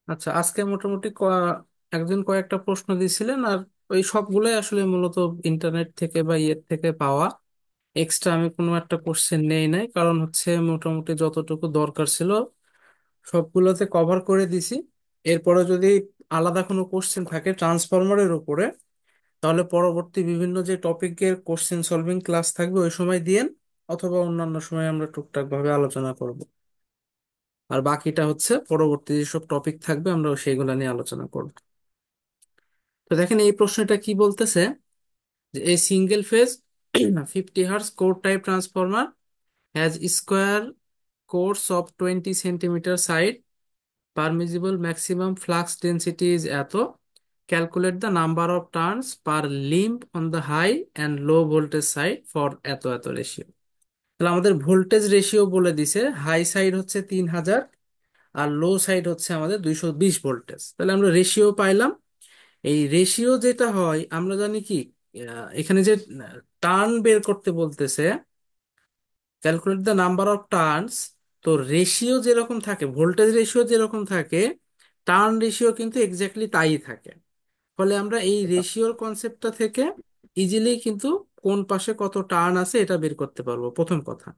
আচ্ছা, আজকে মোটামুটি একজন কয়েকটা প্রশ্ন দিছিলেন, আর ওই সবগুলোই আসলে মূলত ইন্টারনেট থেকে বা ইয়ের থেকে পাওয়া। এক্সট্রা আমি কোনো একটা কোশ্চেন নেই নাই, কারণ হচ্ছে মোটামুটি যতটুকু দরকার ছিল সবগুলোতে কভার করে দিছি। এরপরে যদি আলাদা কোনো কোশ্চেন থাকে ট্রান্সফরমারের উপরে, তাহলে পরবর্তী বিভিন্ন যে টপিকের কোশ্চেন সলভিং ক্লাস থাকবে ওই সময় দিয়েন, অথবা অন্যান্য সময় আমরা টুকটাক ভাবে আলোচনা করব। আর বাকিটা হচ্ছে পরবর্তী যেসব টপিক থাকবে আমরা সেইগুলো নিয়ে আলোচনা করব। তো দেখেন এই প্রশ্নটা কি বলতেছে, যে এই single phase 50 hertz core type transformer has square cores of 20 centimeter side, permissible maximum flux density is এত, calculate the number of turns per limb on the high and low voltage side for এত এত ratio. তাহলে আমাদের voltage ratio বলে দিছে, high side হচ্ছে 3000 আর লো side হচ্ছে আমাদের 220 ভোল্টেজ। তাহলে আমরা রেশিও পাইলাম। এই রেশিও যেটা হয় আমরা জানি কি, এখানে যে টার্ন বের করতে বলতেছে, calculate the number of turns. তো রেশিও যেরকম থাকে, ভোল্টেজ রেশিও যেরকম থাকে, টার্ন রেশিও কিন্তু এক্স্যাক্টলি তাই থাকে। ফলে আমরা এই রেশিওর কনসেপ্টটা থেকে ইজিলি কিন্তু কোন পাশে কত টার্ন আছে এটা বের করতে পারবো, প্রথম কথা।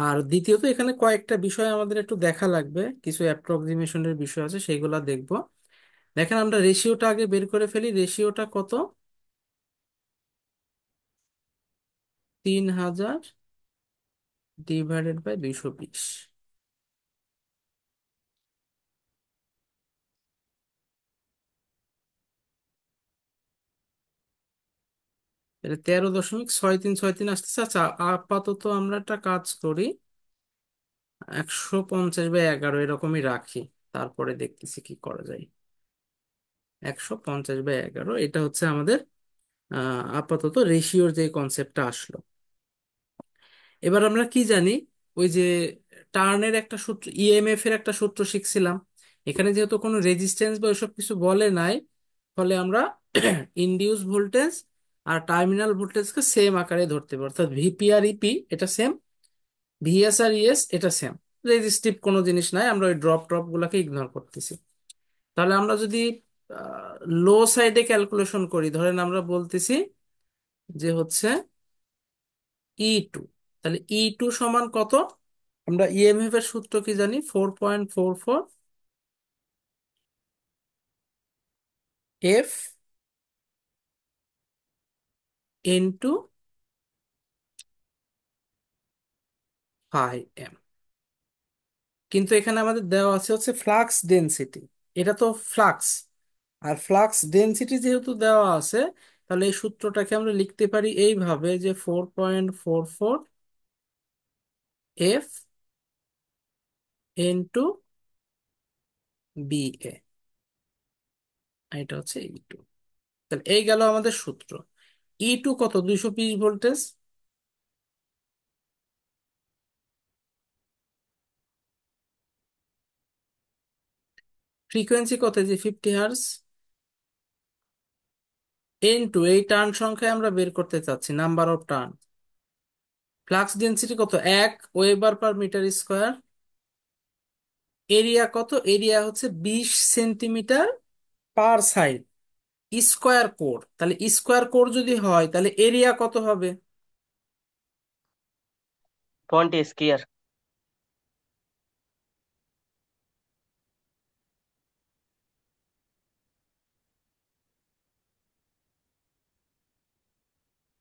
আর দ্বিতীয়ত এখানে কয়েকটা বিষয় আমাদের একটু দেখা লাগবে, কিছু অ্যাপ্রক্সিমেশনের বিষয় আছে সেইগুলা দেখবো। দেখেন আমরা রেশিওটা আগে বের করে ফেলি। রেশিওটা কত? 3000 ডিভাইডেড বাই 220। এটা 13.6363 আসতেছে। আচ্ছা, আপাতত আমরা একটা কাজ করি, 150/11 এরকমই রাখি, তারপরে দেখতেছি কি করা যায়। 150/11 এটা হচ্ছে আমাদের আপাতত রেশিওর যে কনসেপ্টটা আসলো। এবার আমরা কি জানি, ওই যে টার্নের একটা সূত্র, ইএমএফ এর একটা সূত্র শিখছিলাম। এখানে যেহেতু কোনো রেজিস্ট্যান্স বা ওইসব কিছু বলে নাই, ফলে আমরা ইনডিউস ভোল্টেজ আর টার্মিনাল ভোল্টেজকে সেম আকারে ধরতে পারি, অর্থাৎ ভিপি আর ইপি এটা সেম, ভিএস আর ইএস এটা সেম। রেজিস্টিভ কোনো জিনিস নাই, আমরা ওই ড্রপ ড্রপ গুলাকে ইগনোর করতেছি। তাহলে আমরা যদি লো সাইডে ক্যালকুলেশন করি, ধরেন আমরা বলতেছি যে হচ্ছে ই টু, তাহলে ই টু সমান কত? আমরা ইএমএফ এর সূত্র কি জানি, 4.44 এফ ইন্টু 5 এম। কিন্তু এখানে আমাদের দেওয়া আছে হচ্ছে ফ্লাক্স ডেনসিটি, এটা তো ফ্লাক্স, আর ফ্লাক্স ডেনসিটি যেহেতু দেওয়া আছে, তাহলে এই সূত্রটাকে আমরা লিখতে পারি এইভাবে, যে 4.44 এফ ইন্টু বি এ, এটা হচ্ছে ই টু। তাহলে এই গেল আমাদের সূত্র। ই টু কত? 220 ভোল্টেজ। ফ্রিকোয়েন্সি কত? যে 50 হার্জ। ইনটু এই টার্ন সংখ্যায় আমরা বের করতে চাচ্ছি number of turn. Flux density কত? 1 weber per metre square. Area কত? এরিয়া হচ্ছে 20 centimetre per side. Square core, তাহলে স্কোয়ার কোর যদি হয় তাহলে এরিয়া কত হবে? 20 স্কয়ার।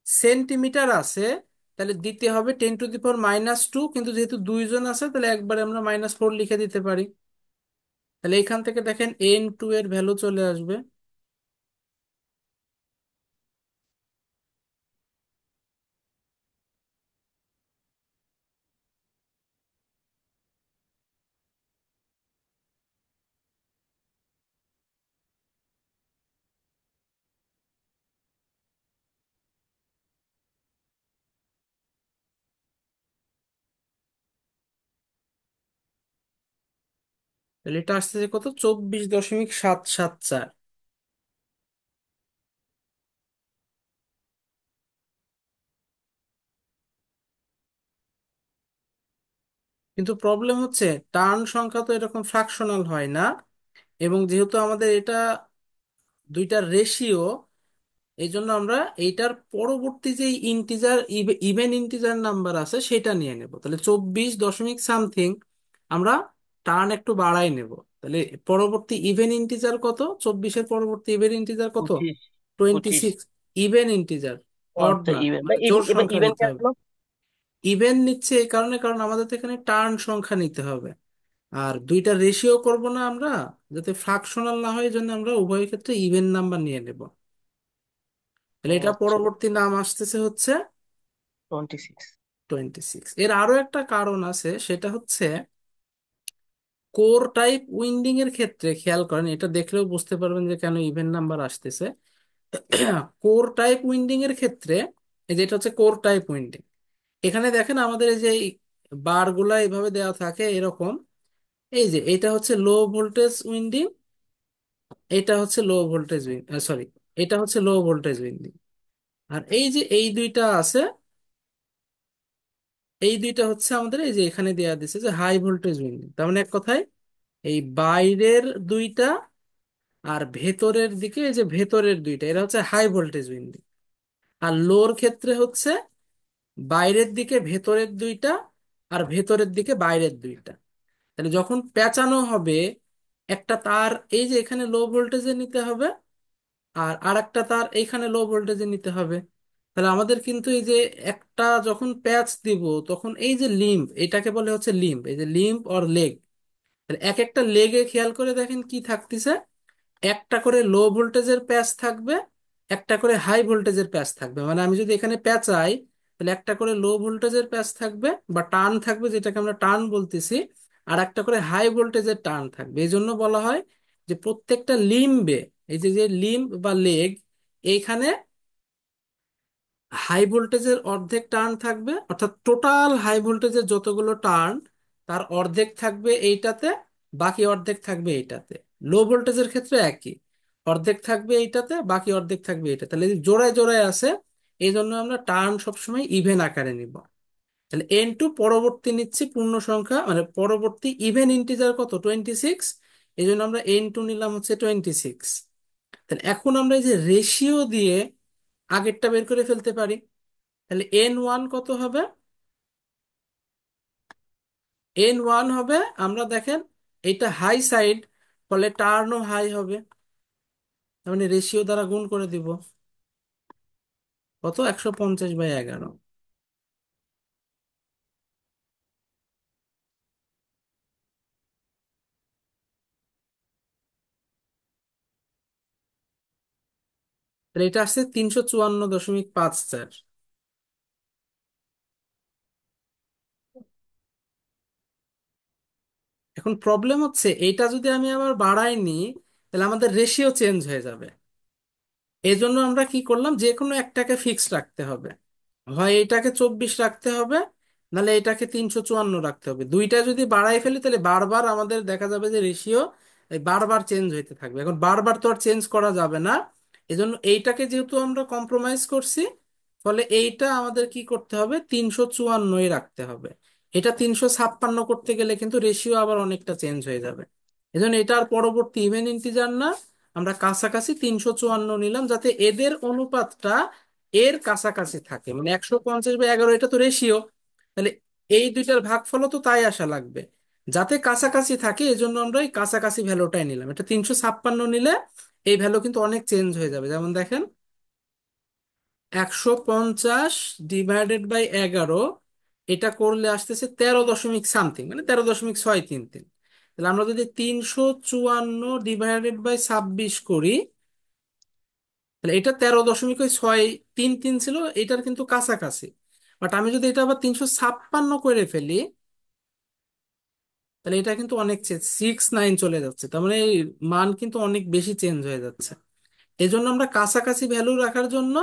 সেন্টিমিটার আছে, তাহলে দিতে হবে 10⁻², কিন্তু যেহেতু দুইজন আছে তাহলে একবারে আমরা -4 লিখে দিতে পারি। তাহলে এখান থেকে দেখেন N2 এর ভ্যালু চলে আসবে। তাহলে এটা আসতেছে কত? 24.774। কিন্তু প্রবলেম হচ্ছে টার্ন সংখ্যা তো এরকম ফ্র্যাকশনাল হয় না, এবং যেহেতু আমাদের এটা দুইটা রেশিও, এই জন্য আমরা এইটার পরবর্তী যে ইন্টিজার, ইভেন ইন্টিজার নাম্বার আছে সেটা নিয়ে নেব। তাহলে 24 দশমিক সামথিং আমরা টার্ন একটু বাড়াই নেব। তাহলে পরবর্তী ইভেন ইন্টিজার কত? 24-এর পরবর্তী ইভেন ইন্টিজার কত? 25। টোয়েন্টি 25। সিক্স ইভেন ইন্টিজার, ও অড আচ্ছা, না, ইভেন মানে জোড় সংখ্যা ইভেন নিতে কে হবে। আসলো? ইভেন নিচ্ছে এই কারণে, কারণ আমাদের তো এখানে টার্ন সংখ্যা নিতে হবে, আর দুইটা রেশিও করব না আমরা, যাতে ফ্র্যাকশনাল না হয়, এই জন্য আমরা উভয় ক্ষেত্রে ইভেন নাম্বার নিয়ে নেব। তাহলে ও এটা আচ্ছা। পরবর্তী নাম আসতেছে হচ্ছে 26। 26। এর আরো একটা কারণ আছে, সেটা হচ্ছে কোর টাইপ উইন্ডিং এর ক্ষেত্রে খেয়াল করেন, এটা দেখলেও বুঝতে পারবেন যে কেন ইভেন নাম্বার আসতেছে। কোর টাইপ উইন্ডিং এর ক্ষেত্রে, এই যেটা হচ্ছে কোর টাইপ উইন্ডিং, এখানে দেখেন আমাদের এই যে বার গুলা এইভাবে দেওয়া থাকে এরকম। এই যে এটা হচ্ছে লো ভোল্টেজ উইন্ডিং, এটা হচ্ছে লো ভোল্টেজ সরি, এটা হচ্ছে লো ভোল্টেজ উইন্ডিং। আর এই যে এই দুইটা আছে, এই দুইটা হচ্ছে আমাদের এই যে এখানে দেওয়া দিছে যে হাই ভোল্টেজ উইন্ডিং। তার মানে এক কথায় এই বাইরের দুইটা আর ভেতরের দিকে এই যে ভেতরের দুইটা, এরা হচ্ছে হাই ভোল্টেজ উইন্ডিং। আর লোর ক্ষেত্রে হচ্ছে বাইরের দিকে ভেতরের দুইটা আর ভেতরের দিকে বাইরের দুইটা। তাহলে যখন পেঁচানো হবে, একটা তার এই যে এখানে লো ভোল্টেজে নিতে হবে, আর আরেকটা তার এইখানে লো ভোল্টেজে নিতে হবে। তাহলে আমাদের কিন্তু এই যে একটা যখন প্যাচ দিব, তখন এই যে লিম্ব, এটাকে বলে হচ্ছে লিম্ব, এই যে লিম্ব অর লেগ। তাহলে এক একটা লেগে খেয়াল করে দেখেন কি থাকতেছে, একটা করে লো ভোল্টেজের প্যাচ থাকবে, একটা করে হাই ভোল্টেজের প্যাচ থাকবে। মানে আমি যদি এখানে প্যাচাই, তাহলে একটা করে লো ভোল্টেজের প্যাচ থাকবে বা টার্ন থাকবে, যেটাকে আমরা টার্ন বলতেছি, আর একটা করে হাই ভোল্টেজের টার্ন থাকবে। এই জন্য বলা হয় যে প্রত্যেকটা লিম্বে, এই যে যে লিম্ব বা লেগ, এইখানে হাই ভোল্টেজের অর্ধেক টার্ন থাকবে, অর্থাৎ টোটাল হাই ভোল্টেজের যতগুলো টার্ন, তার অর্ধেক থাকবে এইটাতে, বাকি অর্ধেক থাকবে এইটাতে। লো ভোল্টেজের ক্ষেত্রে একই, অর্ধেক থাকবে এইটাতে, বাকি অর্ধেক থাকবে এটা। তাহলে এই জোড়ায় জোড়ায় আছে, এই জন্য আমরা টার্ন সবসময় ইভেন আকারে নিব। তাহলে এন টু পরবর্তী নিচ্ছি পূর্ণ সংখ্যা, মানে পরবর্তী ইভেন ইন্টিজার কত? 26। এই জন্য আমরা এন টু নিলাম হচ্ছে 26। তাহলে এখন আমরা এই যে রেশিও দিয়ে আগেরটা বের করে ফেলতে পারি। তাহলে এন ওয়ান কত হবে? এন ওয়ান হবে, আমরা দেখেন এটা হাই সাইড, ফলে টার্নও হাই হবে। তার মানে রেশিও দ্বারা গুণ করে দিব, কত? 150/11। তাহলে এটা আসছে 354.54। এখন প্রবলেম হচ্ছে এইটা যদি আমি আবার বাড়াই নিই, তাহলে আমাদের রেশিও চেঞ্জ হয়ে যাবে। এই জন্য আমরা কি করলাম, যে কোনো একটাকে ফিক্স রাখতে হবে। হয় এটাকে 24 রাখতে হবে, নাহলে এটাকে 354 রাখতে হবে। দুইটা যদি বাড়াই ফেলি, তাহলে বারবার আমাদের দেখা যাবে যে রেশিও বারবার চেঞ্জ হইতে থাকবে। এখন বারবার তো আর চেঞ্জ করা যাবে না, এজন্য এইটাকে যেহেতু আমরা কম্প্রোমাইজ করছি, ফলে এইটা আমাদের কি করতে হবে, 354 রাখতে হবে। এটা 356 করতে গেলে কিন্তু রেশিও আবার অনেকটা চেঞ্জ হয়ে যাবে। এজন্য এটা আর পরবর্তী ইভেন ইন্টিজার না, আমরা কাছাকাছি 354 নিলাম, যাতে এদের অনুপাতটা এর কাছাকাছি থাকে। মানে 150/11 এটা তো রেশিও, তাহলে এই দুইটার ভাগফলও তো তাই আসা লাগবে, যাতে কাছাকাছি থাকে। এই জন্য আমরা এই কাছাকাছি ভ্যালুটাই নিলাম। এটা 356 নিলে এই ভ্যালু কিন্তু অনেক চেঞ্জ হয়ে যাবে। যেমন দেখেন, 150/11, এটা করলে আসতেছে 13 দশমিক সামথিং, মানে 13.633। তাহলে আমরা যদি 354/26 করি, তাহলে এটা 13.633 ছিল, এটার কিন্তু কাছাকাছি। বাট আমি যদি এটা আবার 356 করে ফেলি, তাহলে এটা কিন্তু অনেক 69 চলে যাচ্ছে। তার মানে এই মান কিন্তু অনেক বেশি চেঞ্জ হয়ে যাচ্ছে। এই জন্য আমরা কাছাকাছি ভ্যালু রাখার জন্য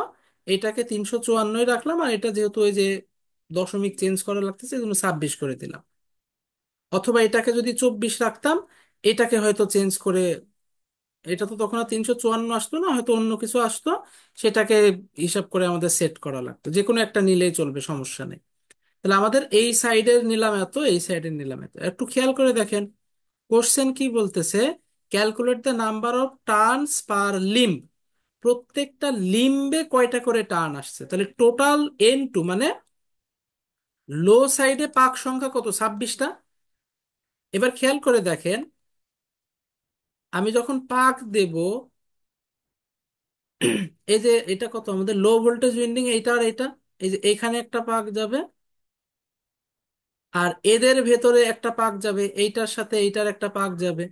এটাকে 354 রাখলাম, আর এটা যেহেতু ওই যে দশমিক চেঞ্জ করা লাগতেছে, এই জন্য 26 করে দিলাম। অথবা এটাকে যদি 24 রাখতাম, এটাকে হয়তো চেঞ্জ করে, এটা তো তখন আর 354 আসতো না, হয়তো অন্য কিছু আসতো, সেটাকে হিসাব করে আমাদের সেট করা লাগতো। যে কোনো একটা নিলেই চলবে, সমস্যা নেই। তাহলে আমাদের এই সাইডের নিলাম এত, এই সাইডের নিলাম এত। একটু খেয়াল করে দেখেন কোশ্চেন কি বলতেছে, calculate the number of turns per limb. প্রত্যেকটা লিম্বে কয়টা করে টার্ন আসছে, তাহলে টোটাল N2 মানে লো সাইডে পাক সংখ্যা কত, 26টা। এবার খেয়াল করে দেখেন আমি যখন পাক দেব, এই যে এটা কত আমাদের লো ভোল্টেজ উইন্ডিং, এইটা আর এইটা, এই যে এখানে একটা পাক যাবে, আর এদের ভেতরে একটা পাক যাবে, এইটার সাথে এইটার একটা পাক যাবে।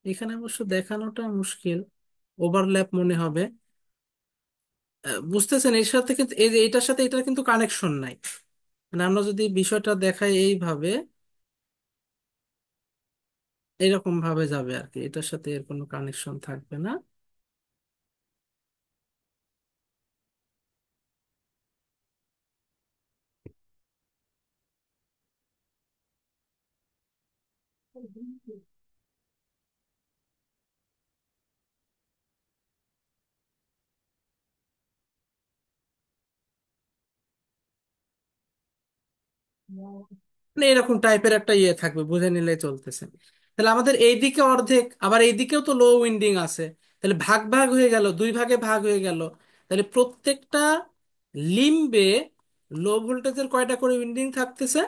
এখানে অবশ্য দেখানোটা মুশকিল, ওভারল্যাপ মনে হবে। বুঝতেছেন এর সাথে কিন্তু এই যে এটার সাথে এটার কিন্তু কানেকশন নাই। মানে আমরা যদি বিষয়টা দেখাই এইভাবে, এরকম ভাবে যাবে আর কি, এটার সাথে এর কোনো কানেকশন থাকবে না। মানে এরকম টাইপের একটা ইয়ে থাকবে, বুঝে নিলে চলতেছে। তাহলে আমাদের এইদিকে অর্ধেক, আবার এইদিকেও তো লো উইন্ডিং আছে, তাহলে ভাগ ভাগ হয়ে গেল, দুই ভাগে ভাগ হয়ে গেল। তাহলে প্রত্যেকটা লিম্বে লো ভোল্টেজের কয়টা করে উইন্ডিং থাকতেছে,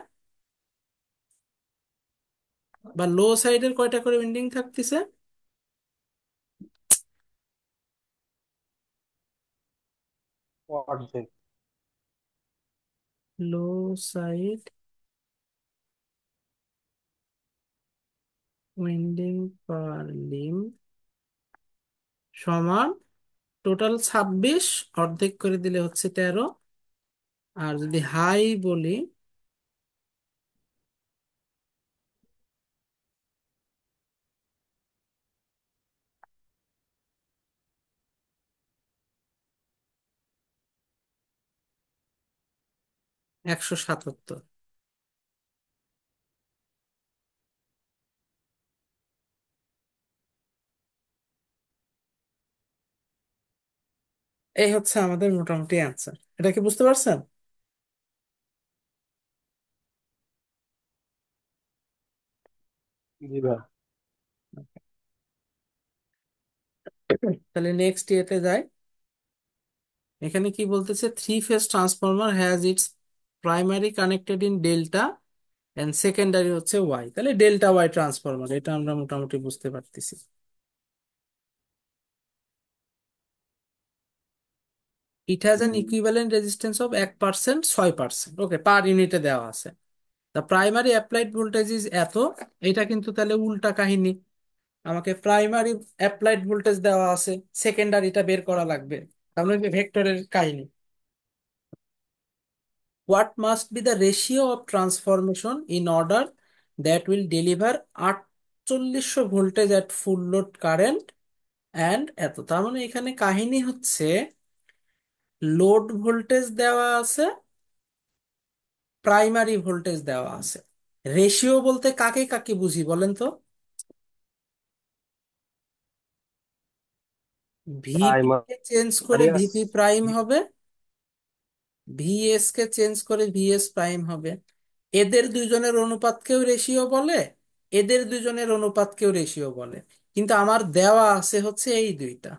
বা লো সাইডের কয়টা করে উইন্ডিং থাকতেছে? অর্ধেক। লো সাইড উইন্ডিং পার লিম্ব সমান টোটাল 26, অর্ধেক করে দিলে হচ্ছে 13। আর যদি হাই বলি, 177। এই হচ্ছে আমাদের মোটামুটি অ্যান্সার। এটা কি বুঝতে পারছেন? জি ভাই। তাহলে নেক্সট ইয়েতে যাই। এখানে কি বলতেছে, three phase transformer has its primary connected in delta and secondary হচ্ছে ওয়াই। তাহলে ডেল্টা ওয়াই ট্রান্সফরমার, এটা আমরা মোটামুটি বুঝতে পারতেছি। It has an equivalent resistance of 1%, 6%, okay, per ইউনিটে দেওয়া আছে। The primary applied voltage is এত। এটা কিন্তু তাহলে উল্টা কাহিনী, আমাকে প্রাইমারি অ্যাপ্লাইড ভোল্টেজ দেওয়া আছে, সেকেন্ডারিটা বের করা লাগবে, তাহলে ভেক্টরের কাহিনী। What must be the ratio of transformation in order that will deliver 4800 voltage at full load current and এত? তার মানে এখানে কাহিনী হচ্ছে লোড ভোল্টেজ দেওয়া আছে, প্রাইমারি ভোল্টেজ দেওয়া আছে। রেশিও বলতে কাকে কাকে বুঝি বলেন তো? ভিপি প্রাইমারি কে চেঞ্জ করে আর ভিপি প্রাইম হবে, ভিএস কে চেঞ্জ করে ভিএস প্রাইম হবে। এদের দুইজনের অনুপাতকেও রেশিও বলে, এদের দুইজনের অনুপাতকেও রেশিও বলে। কিন্তু আমার দেওয়া আছে হচ্ছে এই দুইটা।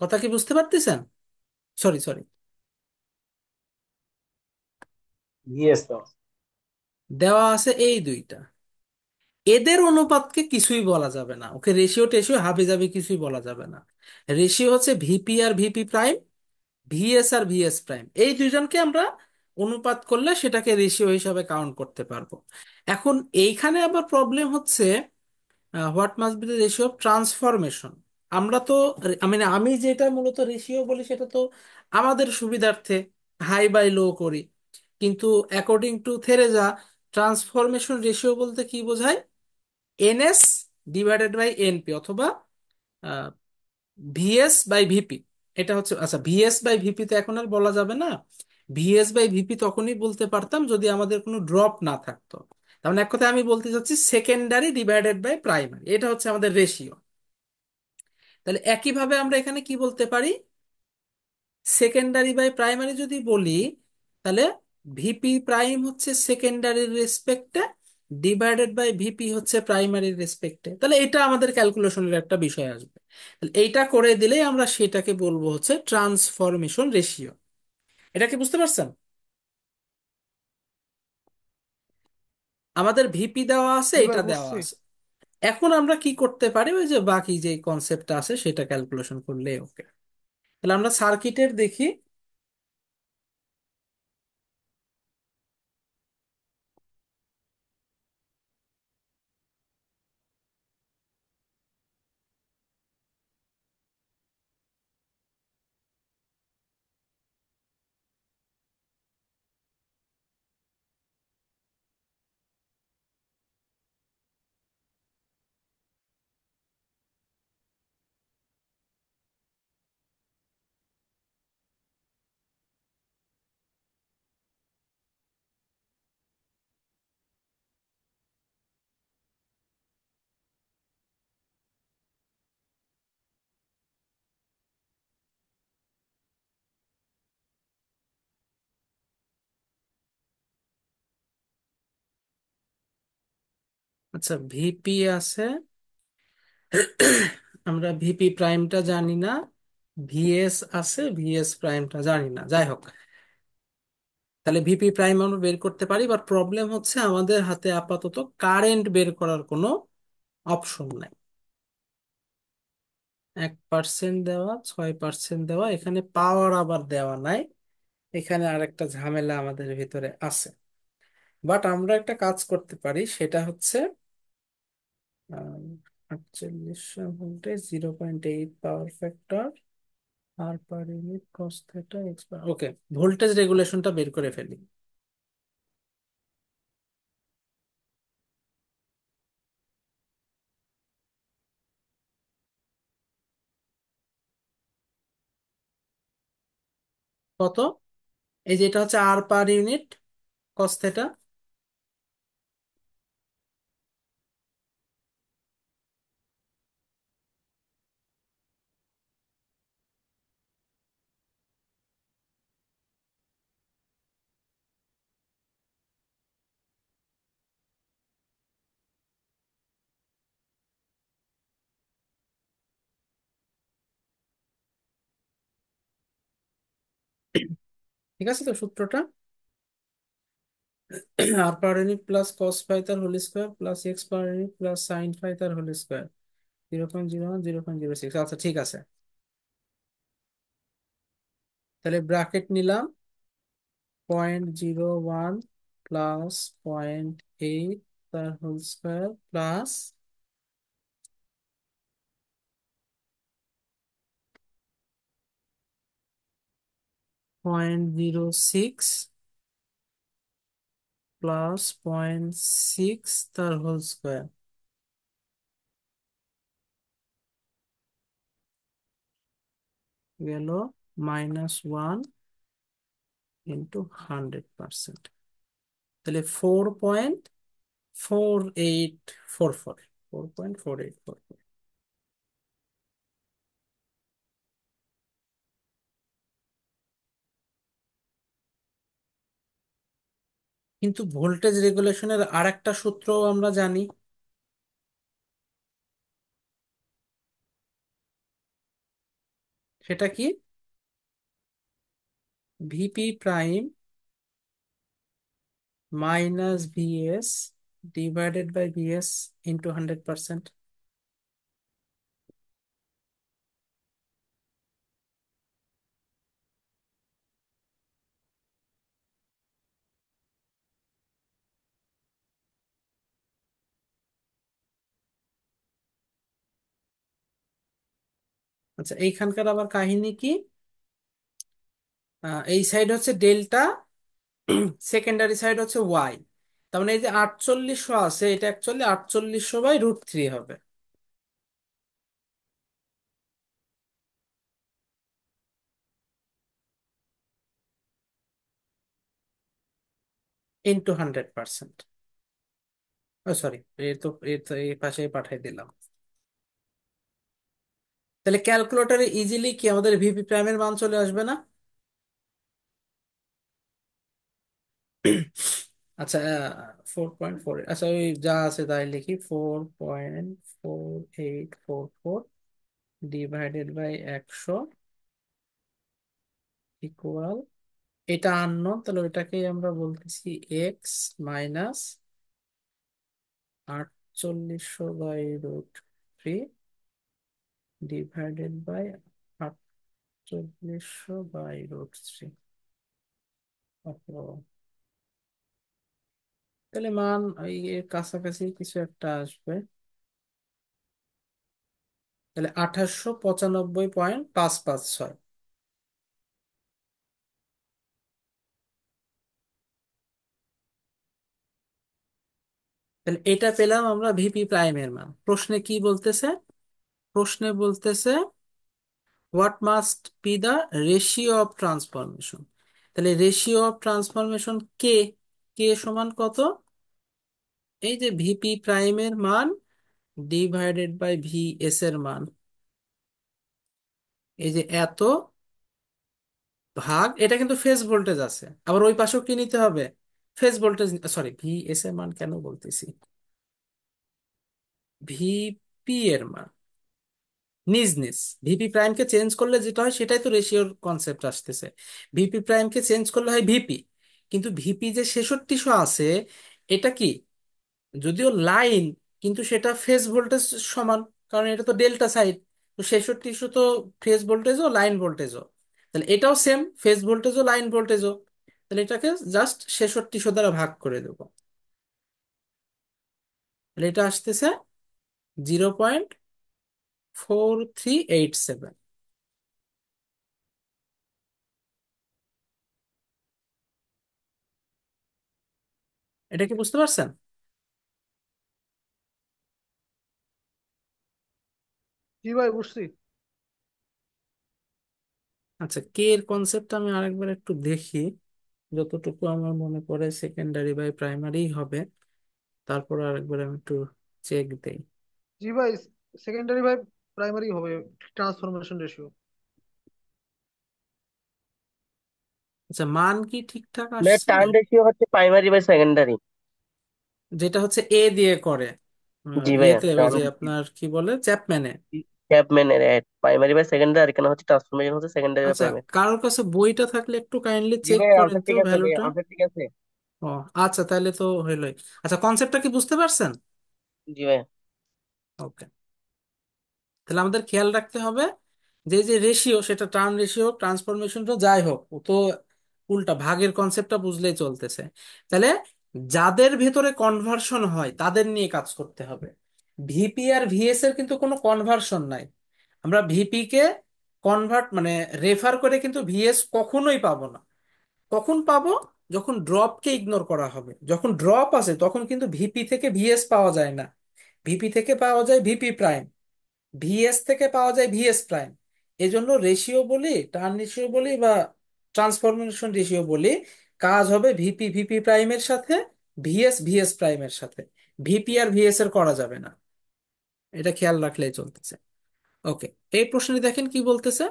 কথা কি বুঝতে পারতেছেন? সরি সরি, ভিএস দাও। দেওয়া আছে এই দুইটা। এদের অনুপাতকে কিছুই বলা যাবে না, ওকে রেশিও টেশিও হাবি জাবি কিছুই বলা যাবে না। রেশিও হচ্ছে ভিপি আর ভিপি প্রাইম, ভিএস আর ভিএস প্রাইম, এই দুইজনকে আমরা অনুপাত করলে সেটাকে রেশিও হিসাবে কাউন্ট করতে পারবো। এখন এইখানে আবার প্রবলেম হচ্ছে what must B the ratio of transformation. আমরা তো মানে আমি যেটা মূলত রেশিও বলি সেটা তো আমাদের সুবিধার্থে হাই বাই লো করি, কিন্তু অ্যাকর্ডিং টু থেরেজা ট্রান্সফরমেশন রেশিও বলতে কি বোঝায়, এনএস ডিভাইডেড বাই এনপি, অথবা ভিএস বাই ভিপি। এটা হচ্ছে, আচ্ছা ভিএস বাই ভিপি তো এখন আর বলা যাবে না, ভিএস বাই ভিপি তখনই বলতে পারতাম যদি আমাদের কোনো ড্রপ না থাকতো। তার মানে এক কথায় আমি বলতে চাচ্ছি সেকেন্ডারি ডিভাইডেড বাই প্রাইমারি, এটা হচ্ছে আমাদের রেশিও। তাহলে একইভাবে আমরা এখানে কি বলতে পারি, সেকেন্ডারি বাই প্রাইমারি যদি বলি, তাহলে ভিপি প্রাইম হচ্ছে সেকেন্ডারির রেসপেক্টে, ডিভাইডেড বাই ভিপি হচ্ছে প্রাইমারির রেসপেক্টে। তাহলে এটা আমাদের ক্যালকুলেশনের একটা বিষয় আসবে। তাহলে এইটা করে দিলেই আমরা সেটাকে বলবো হচ্ছে ট্রান্সফরমেশন রেশিও। এটা কি বুঝতে পারছেন? আমাদের ভিপি দেওয়া আছে, এবার এটা দেওয়া বুঝছি। আছে। এখন আমরা কি করতে পারি, ওই যে বাকি যে কনসেপ্টটা আছে সেটা ক্যালকুলেশন করলে ওকে। তাহলে আমরা সার্কিটের দেখি। আচ্ছা, ভিপি আছে, আমরা ভিপি প্রাইমটা জানি না। ভিএস আছে, ভিএস প্রাইমটা জানি না, যাই হোক। তাহলে ভিপি প্রাইম আমরা বের করতে পারি, বাট প্রবলেম হচ্ছে আমাদের হাতে আপাতত কারেন্ট বের করার কোনো অপশন নাই। 1% দেওয়া, 6% দেওয়া, এখানে পাওয়ার আবার দেওয়া নাই। এখানে আরেকটা ঝামেলা আমাদের ভিতরে আছে। বাট আমরা একটা কাজ করতে পারি, সেটা হচ্ছে 48 ভোল্টেজ, 0.8 পাওয়ার ফ্যাক্টর, আর per unit cos theta X. Okay, voltage রেগুলেশনটা বের করে ফেলি। কত? এই যে এটা হচ্ছে আর পার ইউনিট কস থেটা। ঠিক আছে তো সূত্রটা? আর power unit plus cos phi তার whole square plus X power unit plus sine phi তার হোল স্কোয়ার, 0.01, 0.06। আচ্ছা ঠিক আছে, তাহলে ব্র্যাকেট নিলাম। 0.01 প্লাস 0.8 তার হোল স্কোয়ার প্লাস 0.06 প্লাস 0.6 তার হোল স্কোয়ার, গেল -1 ইন্টু 100%। তাহলে 4.4844, 4.4844। কিন্তু ভোল্টেজ রেগুলেশনের আরেকটা সূত্র আমরা জানি। সেটা কি? VP prime minus VS divided by VS into 100%। আচ্ছা, এইখানকার আবার কাহিনী কি? এই সাইড হচ্ছে ডেল্টা, সেকেন্ডারি সাইড হচ্ছে ওয়াই। তার মানে এই যে 4800 আছে, এটা অ্যাকচুয়ালি 4800/√3 হবে, ইন্টু 100%। ও সরি, এই তো এই পাশে পাঠিয়ে দিলাম। তাহলে ক্যালকুলেটরে ইজিলি কি আমাদের ভিপি প্রাইমের মান চলে আসবে না? আচ্ছা, 4.4, আচ্ছা ওই যা আছে তাই লিখি, 4.4844 ডিভাইডেড বাই 100 ইকুয়াল, এটা আননোন, তাহলে ওইটাকেই আমরা বলতেছি এক্স মাইনাস 4800/√3 ডিভাইডেড বাই 4800/√3। তাহলে মান এই এর কাছাকাছি কিছু একটা আসবে। তাহলে 2895.556। তাহলে এটা পেলাম আমরা ভিপি প্রাইমের মান। প্রশ্নে কি বলতেছে? প্রশ্নে বলতেছে what must be the ratio of transformation. তাহলে রেশিও অফ ট্রান্সফরমেশন কে, কে সমান কত? এই যে ভিপি প্রাইমের মান ডিভাইডেড বাই ভি এস এর মান, এই যে এত ভাগ, এটা কিন্তু ফেজ ভোল্টেজ আছে, আবার ওই পাশেও কি নিতে হবে? Phase voltage, sorry V S এর মান কেন বলতেছি, ভিপি এর মান নিজ নিজ। ভিপি প্রাইমকে চেঞ্জ করলে যেটা হয় সেটাই তো রেশিওর কনসেপ্ট আসতেছে। ভিপি প্রাইমকে চেঞ্জ করলে হয় ভিপি, কিন্তু ভিপি যে 6600 আছে, এটা কি, যদিও লাইন, কিন্তু সেটা ফেজ ভোল্টেজ সমান, কারণ এটা তো ডেল্টা সাইড। তো 6600 তো ফেজ ভোল্টেজও লাইন ভোল্টেজও, তাহলে এটাও সেম ফেজ ভোল্টেজও লাইন ভোল্টেজও। তাহলে এটাকে জাস্ট 6600 দ্বারা ভাগ করে দেবো। তাহলে এটা আসতেছে 0.4387। এটা কি বুঝতে পারছেন? জি ভাই, বুঝছি। আচ্ছা, কে এর কনসেপ্ট আমি আরেকবার একটু দেখি, যতটুকু আমার মনে পড়ে সেকেন্ডারি বাই প্রাইমারি হবে। তারপর আরেকবার আমি একটু চেক দেই। জি ভাই, সেকেন্ডারি ভাই প্রাইমারি হবে, ট্রান্সফরমেশন রেশিও। আচ্ছা, মান কি ঠিকঠাক মানে আসছে? টার্ন রেশিও হচ্ছে প্রাইমারি বাই সেকেন্ডারি। যেটা হচ্ছে এ দিয়ে করে, জি ভাইয়া, ইয়েতে ওই টার্ন যে রেশিও আপনার কি বলে চ্যাপম্যানে। চ্যাপম্যানের প্রাইমারি বাই সেকেন্ডারি, আর এখানে হচ্ছে ট্রান্সফরমেশন হচ্ছে সেকেন্ডারি বাই আচ্ছা, প্রাইমারি। কারোর কাছে বইটা থাকলে একটু কাইন্ডলি জি চেক ভাইয়া, করেন আনসার তো ঠিক আছে ভাইয়া, ভ্যালুটা। আনসার ঠিক আছে। ও, আচ্ছা তাহলে তো হইলোই। আচ্ছা, কনসেপ্টটা কি বুঝতে পারছেন? জি ভাইয়া। ওকে, তাহলে আমাদের খেয়াল রাখতে হবে যে যে রেশিও, সেটা টার্ন রেশিও ট্রান্সফরমেশনটা যাই হোক, ও তো উল্টা ভাগের কনসেপ্টটা বুঝলেই চলতেছে। তাহলে যাদের ভেতরে কনভার্সন হয় তাদের নিয়ে কাজ করতে হবে। ভিপি আর ভিএস এর কিন্তু কোনো কনভার্সন নাই। আমরা ভিপি কে কনভার্ট মানে রেফার করে কিন্তু ভিএস কখনোই পাবো না। কখন পাবো? যখন ড্রপকে ইগনোর করা হবে। যখন ড্রপ আসে তখন কিন্তু ভিপি থেকে ভিএস পাওয়া যায় না, ভিপি থেকে পাওয়া যায় ভিপি প্রাইম, ভিএস থেকে পাওয়া যায় ভিএস প্রাইম। এজন্য রেশিও বলি, টার্ন রেশিও বলি বা ট্রান্সফরমেশন রেশিও বলি, কাজ হবে ভিপি ভিপি প্রাইমের সাথে, ভিএস ভিএস প্রাইমের সাথে। ভিপি আর ভিএস এর করা যাবে না, এটা খেয়াল রাখলেই চলতেছে। ওকে, এই প্রশ্নে দেখেন কি বলতেছে।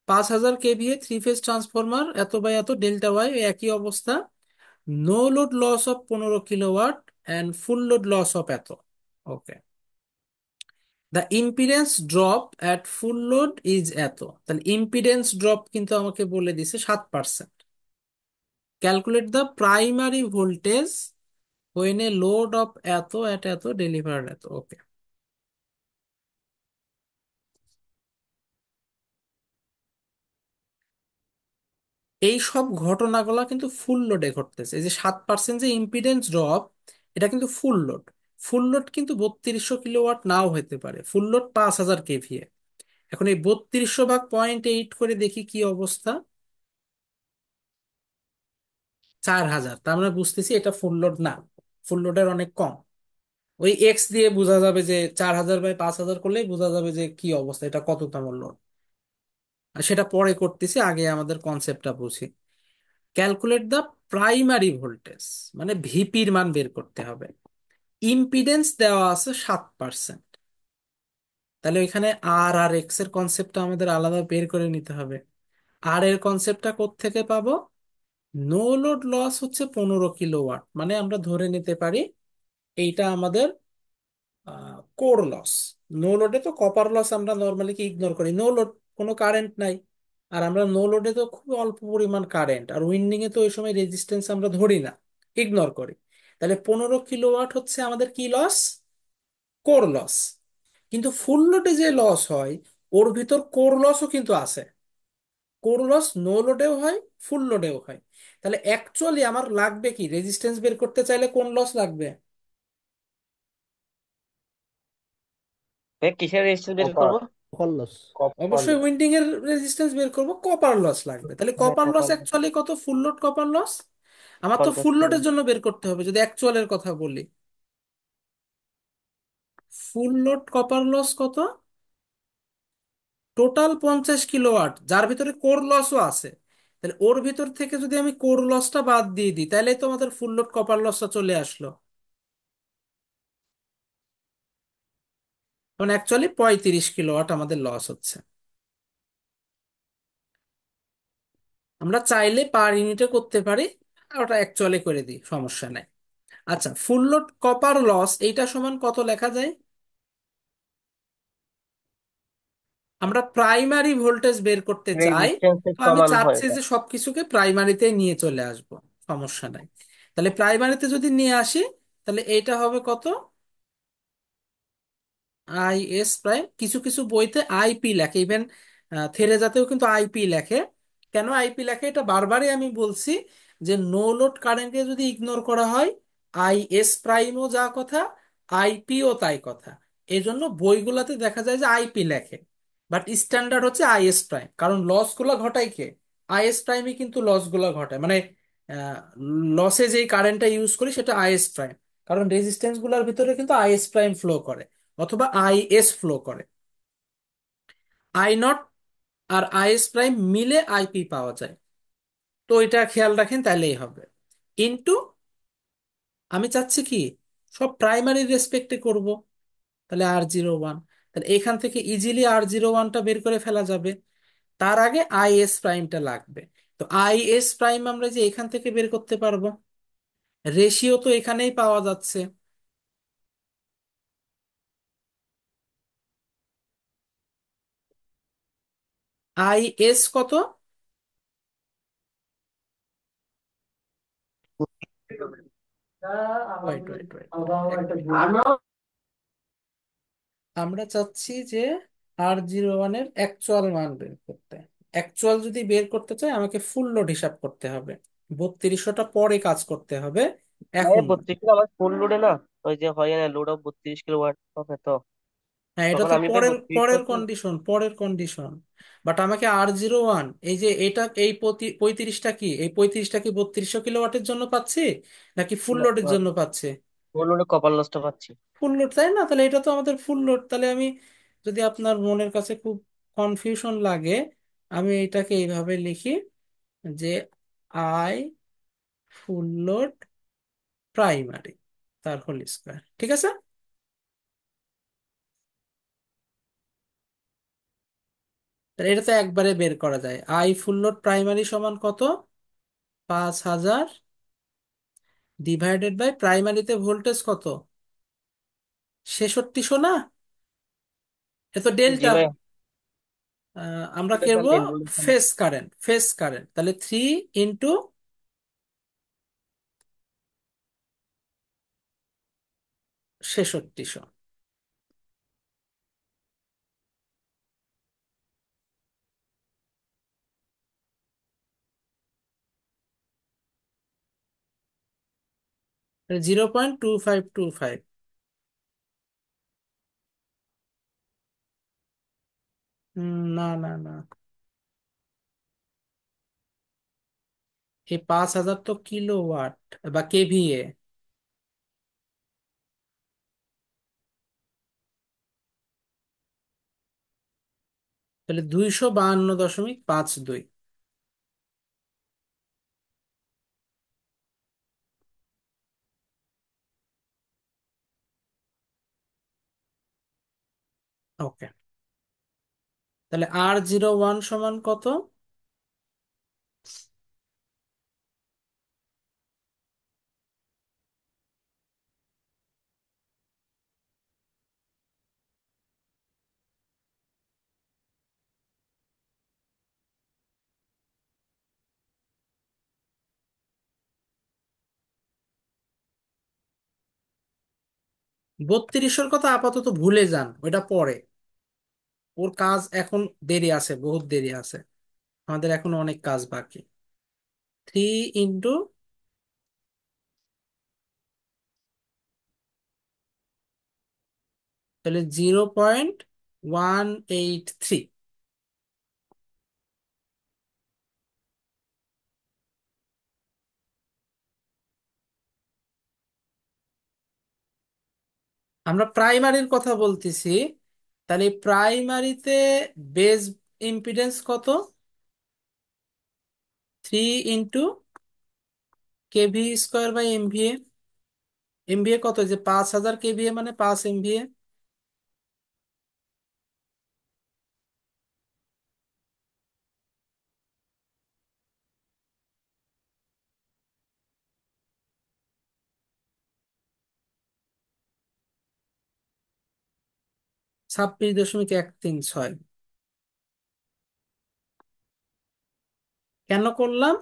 5000 কেভিএ থ্রি ফেজ ট্রান্সফরমার, এত বাই এত ডেল্টা ওয়াই, একই অবস্থা, no load loss of 15 kilowatt and full load loss of এত। Okay, the impedance drop at full load is এত। তাহলে ইম্পিডেন্স ড্রপ কিন্তু আমাকে বলে দিছে 7%। Calculate the primary voltage when a load of এত অ্যাট এত ডেলিভার্ড এত। ওকে, এই সব ঘটনাগুলো কিন্তু ফুল লোডে ঘটতেছে। এই যে 7% যে ইম্পিডেন্স ড্রপ, এটা কিন্তু ফুল লোড। ফুল লোড কিন্তু 3200 কিলোওয়াট নাও হতে পারে, ফুল লোড 5000 কেভিএ। এখন এই 3200/0.8 করে দেখি কি অবস্থা। 4000, তার মানে বুঝতেছি এটা ফুল লোড না, ফুল লোডের অনেক কম। ওই এক্স দিয়ে বোঝা যাবে যে 4000/5000 করলেই বোঝা যাবে যে কি অবস্থা, এটা কততম লোড। আর সেটা পরে করতেছি, আগে আমাদের কনসেপ্টটা বুঝি। ক্যালকুলেট দ্য প্রাইমারি ভোল্টেজ, মানে ভিপির মান বের করতে হবে। ইম্পিডেন্স দেওয়া আছে 7%, তাহলে এখানে আর আর এক্স এর কনসেপ্টটা আমাদের আলাদা বের করে নিতে হবে। আর এর কনসেপ্টটা কোত্থেকে পাবো? নো লোড লস হচ্ছে 15 কিলোওয়াট, মানে আমরা ধরে নিতে পারি এইটা আমাদের কোর লস। নো লোডে তো কপার লস আমরা নর্মালি কি ইগনোর করি, নো লোড, কোনো কারেন্ট নাই। আর আমরা নো লোডে তো খুব অল্প পরিমাণ কারেন্ট, আর উইন্ডিং এ তো ওই সময় রেজিস্ট্যান্স আমরা ধরি না, ইগনোর করি। তাহলে 15 কিলোওয়াট হচ্ছে আমাদের কি লস, কোর লস। কিন্তু ফুল লোডে যে লস হয় ওর ভিতর কোর লসও কিন্তু আছে। কোর লস নো লোডেও হয়, ফুল লোডেও হয়। তাহলে অ্যাকচুয়ালি আমার লাগবে কি, রেজিস্ট্যান্স বের করতে চাইলে কোন লস লাগবে? ভাই কিসের রেজিস্ট্যান্স বের কপার করবো? কপার কপার অবশ্যই লস। উইন্ডিং এর রেজিস্ট্যান্স বের করব, কপার লস লাগবে। তাহলে হ্যাঁ, কপার লস কপার। অ্যাকচুয়ালি কত, ফুল লোড কপার লস? আমার তো 50 ফুল কিলো। লোডের জন্য বের করতে হবে যদি অ্যাকচুয়ালের কথা বলি। ফুল লোড কপার লস কত? টোটাল 50 কিলোওয়াট, যার ভিতরে কোর লসও আছে। তাহলে ওর ভিতর থেকে যদি আমি কোর লসটা বাদ দিয়ে দিই, তাহলেই তো আমাদের ফুল লোড কপার লসটা চলে আসলো। মানে অ্যাকচুয়ালি 35 কিলোওয়াট আমাদের লস হচ্ছে। আমরা চাইলে পার ইউনিটে করতে পারি, আর ওটা অ্যাকচুয়ালি করে দিই, সমস্যা নাই। আচ্ছা, ফুল লোড কপার লস এইটা সমান কত লেখা যায়? আমরা প্রাইমারি ভোল্টেজ বের করতে চাই, রেজিস্ট্যান্সের তো আমি সমান হয় চাচ্ছি এটা। যে সবকিছুকে প্রাইমারিতে নিয়ে চলে আসব, সমস্যা নাই। তাহলে প্রাইমারিতে যদি নিয়ে আসি, তাহলে এইটা হবে কত, আই এস প্রাইম। কিছু কিছু বইতে আইপি লেখে, ইভেন থেরেজাতেও কিন্তু আইপি লেখে। কেন আইপি লেখে এটা বারবারই আমি বলছি, যে নো লোড কারেন্টকে যদি ইগনোর করা হয়, আই এস প্রাইমও যা কথা, আইপিও তাই কথা। এই জন্য বইগুলোতে দেখা যায় যে আইপি লেখে, বাট স্ট্যান্ডার্ড হচ্ছে আইএস প্রাইম। কারণ লস গুলা ঘটায় কে, আইএস প্রাইমই কিন্তু লস গুলা ঘটায়, মানে লসে যেই কারেন্টটা ইউজ করি সেটা আইএস প্রাইম। কারণ রেজিস্ট্যান্স গুলার ভিতরে কিন্তু আইএস প্রাইম ফ্লো করে, অথবা আইএস ফ্লো করে। আই নট আর আইএস প্রাইম মিলে আইপি পাওয়া যায়। তো এটা খেয়াল রাখেন, তাইলেই হবে। ইনটু, আমি চাচ্ছি কি সব প্রাইমারি রেসপেক্টে করব, তাহলে R01। তাহলে এখান থেকে ইজিলি R01টা বের করে ফেলা যাবে। তার আগে আইএস প্রাইমটা লাগবে। তো আইএস প্রাইম আমরা যে এখান থেকে বের করতে পারবো, রেশিও তো এখানেই পাওয়া যাচ্ছে। আইএস কত? ওয়েট ওয়েট ওয়েট, এক মিনিট। আমরা চাচ্ছি যে R01-এর অ্যাকচুয়াল মান বের করতে। অ্যাকচুয়াল যদি বের করতে চাই আমাকে ফুল লোড হিসাব করতে হবে, 3200টা পরে কাজ করতে হবে, আরে এখন না। 32 কিলো আমার ফুল লোডে না, ওই যে হয় না লোড অফ 32 কিলো ওয়াট হবে তো। হ্যাঁ, এটা তখন তো আমি ভাই পরের 32 পরের কন্ডিশন, পরের কন্ডিশন। বাট আমাকে R01, এই যে এটা, এই 35টা কি, এই 35টা কি 3200 কিলোওয়াটের জন্য পাচ্ছি, নাকি ফুল লোডের জন্য পাচ্ছি? ফুল লোডে কপার লসটা পাচ্ছি। ফুল লোড, তাই না? তাহলে এটা তো আমাদের ফুল লোড। তাহলে আমি, যদি আপনার মনের কাছে খুব কনফিউশন লাগে, আমি এটাকে এইভাবে লিখি, যে আই ফুল লোড প্রাইমারি তার হোল স্কয়ার, ঠিক আছে? তাহলে এটা তো একবারে বের করা যায়। আই ফুল লোড প্রাইমারি সমান কত, 5000 ডিভাইডেড বাই প্রাইমারিতে ভোল্টেজ কত, 6600 না? এ তো জি ডেল্টা। ভাই। আমরা করবো টেন বলেছেন। ফেস কারেন্ট, ফেস কারেন্ট, তাহলে 3 × 6600। 0.2525। না না না, এই 5000 তো কিলোওয়াট বা কেভিএ। তাহলে 252.52। ওকে, তাহলে R01 সমান কত? 3200-এর কথা আপাতত ভুলে যান, ওটা পরে। ওর কাজ এখন দেরি আছে, বহুত দেরি আছে, আমাদের এখন অনেক কাজ বাকি। 3 ইন্টু, তাহলে 0.183। আমরা প্রাইমারির কথা বলতেছি, তাহলে প্রাইমারিতে বেজ ইম্পিডেন্স কত? 3 into KV² by MVA। MVA কত? যে 5000 KVA মানে 5 MVA। 26.136। কেন করলাম?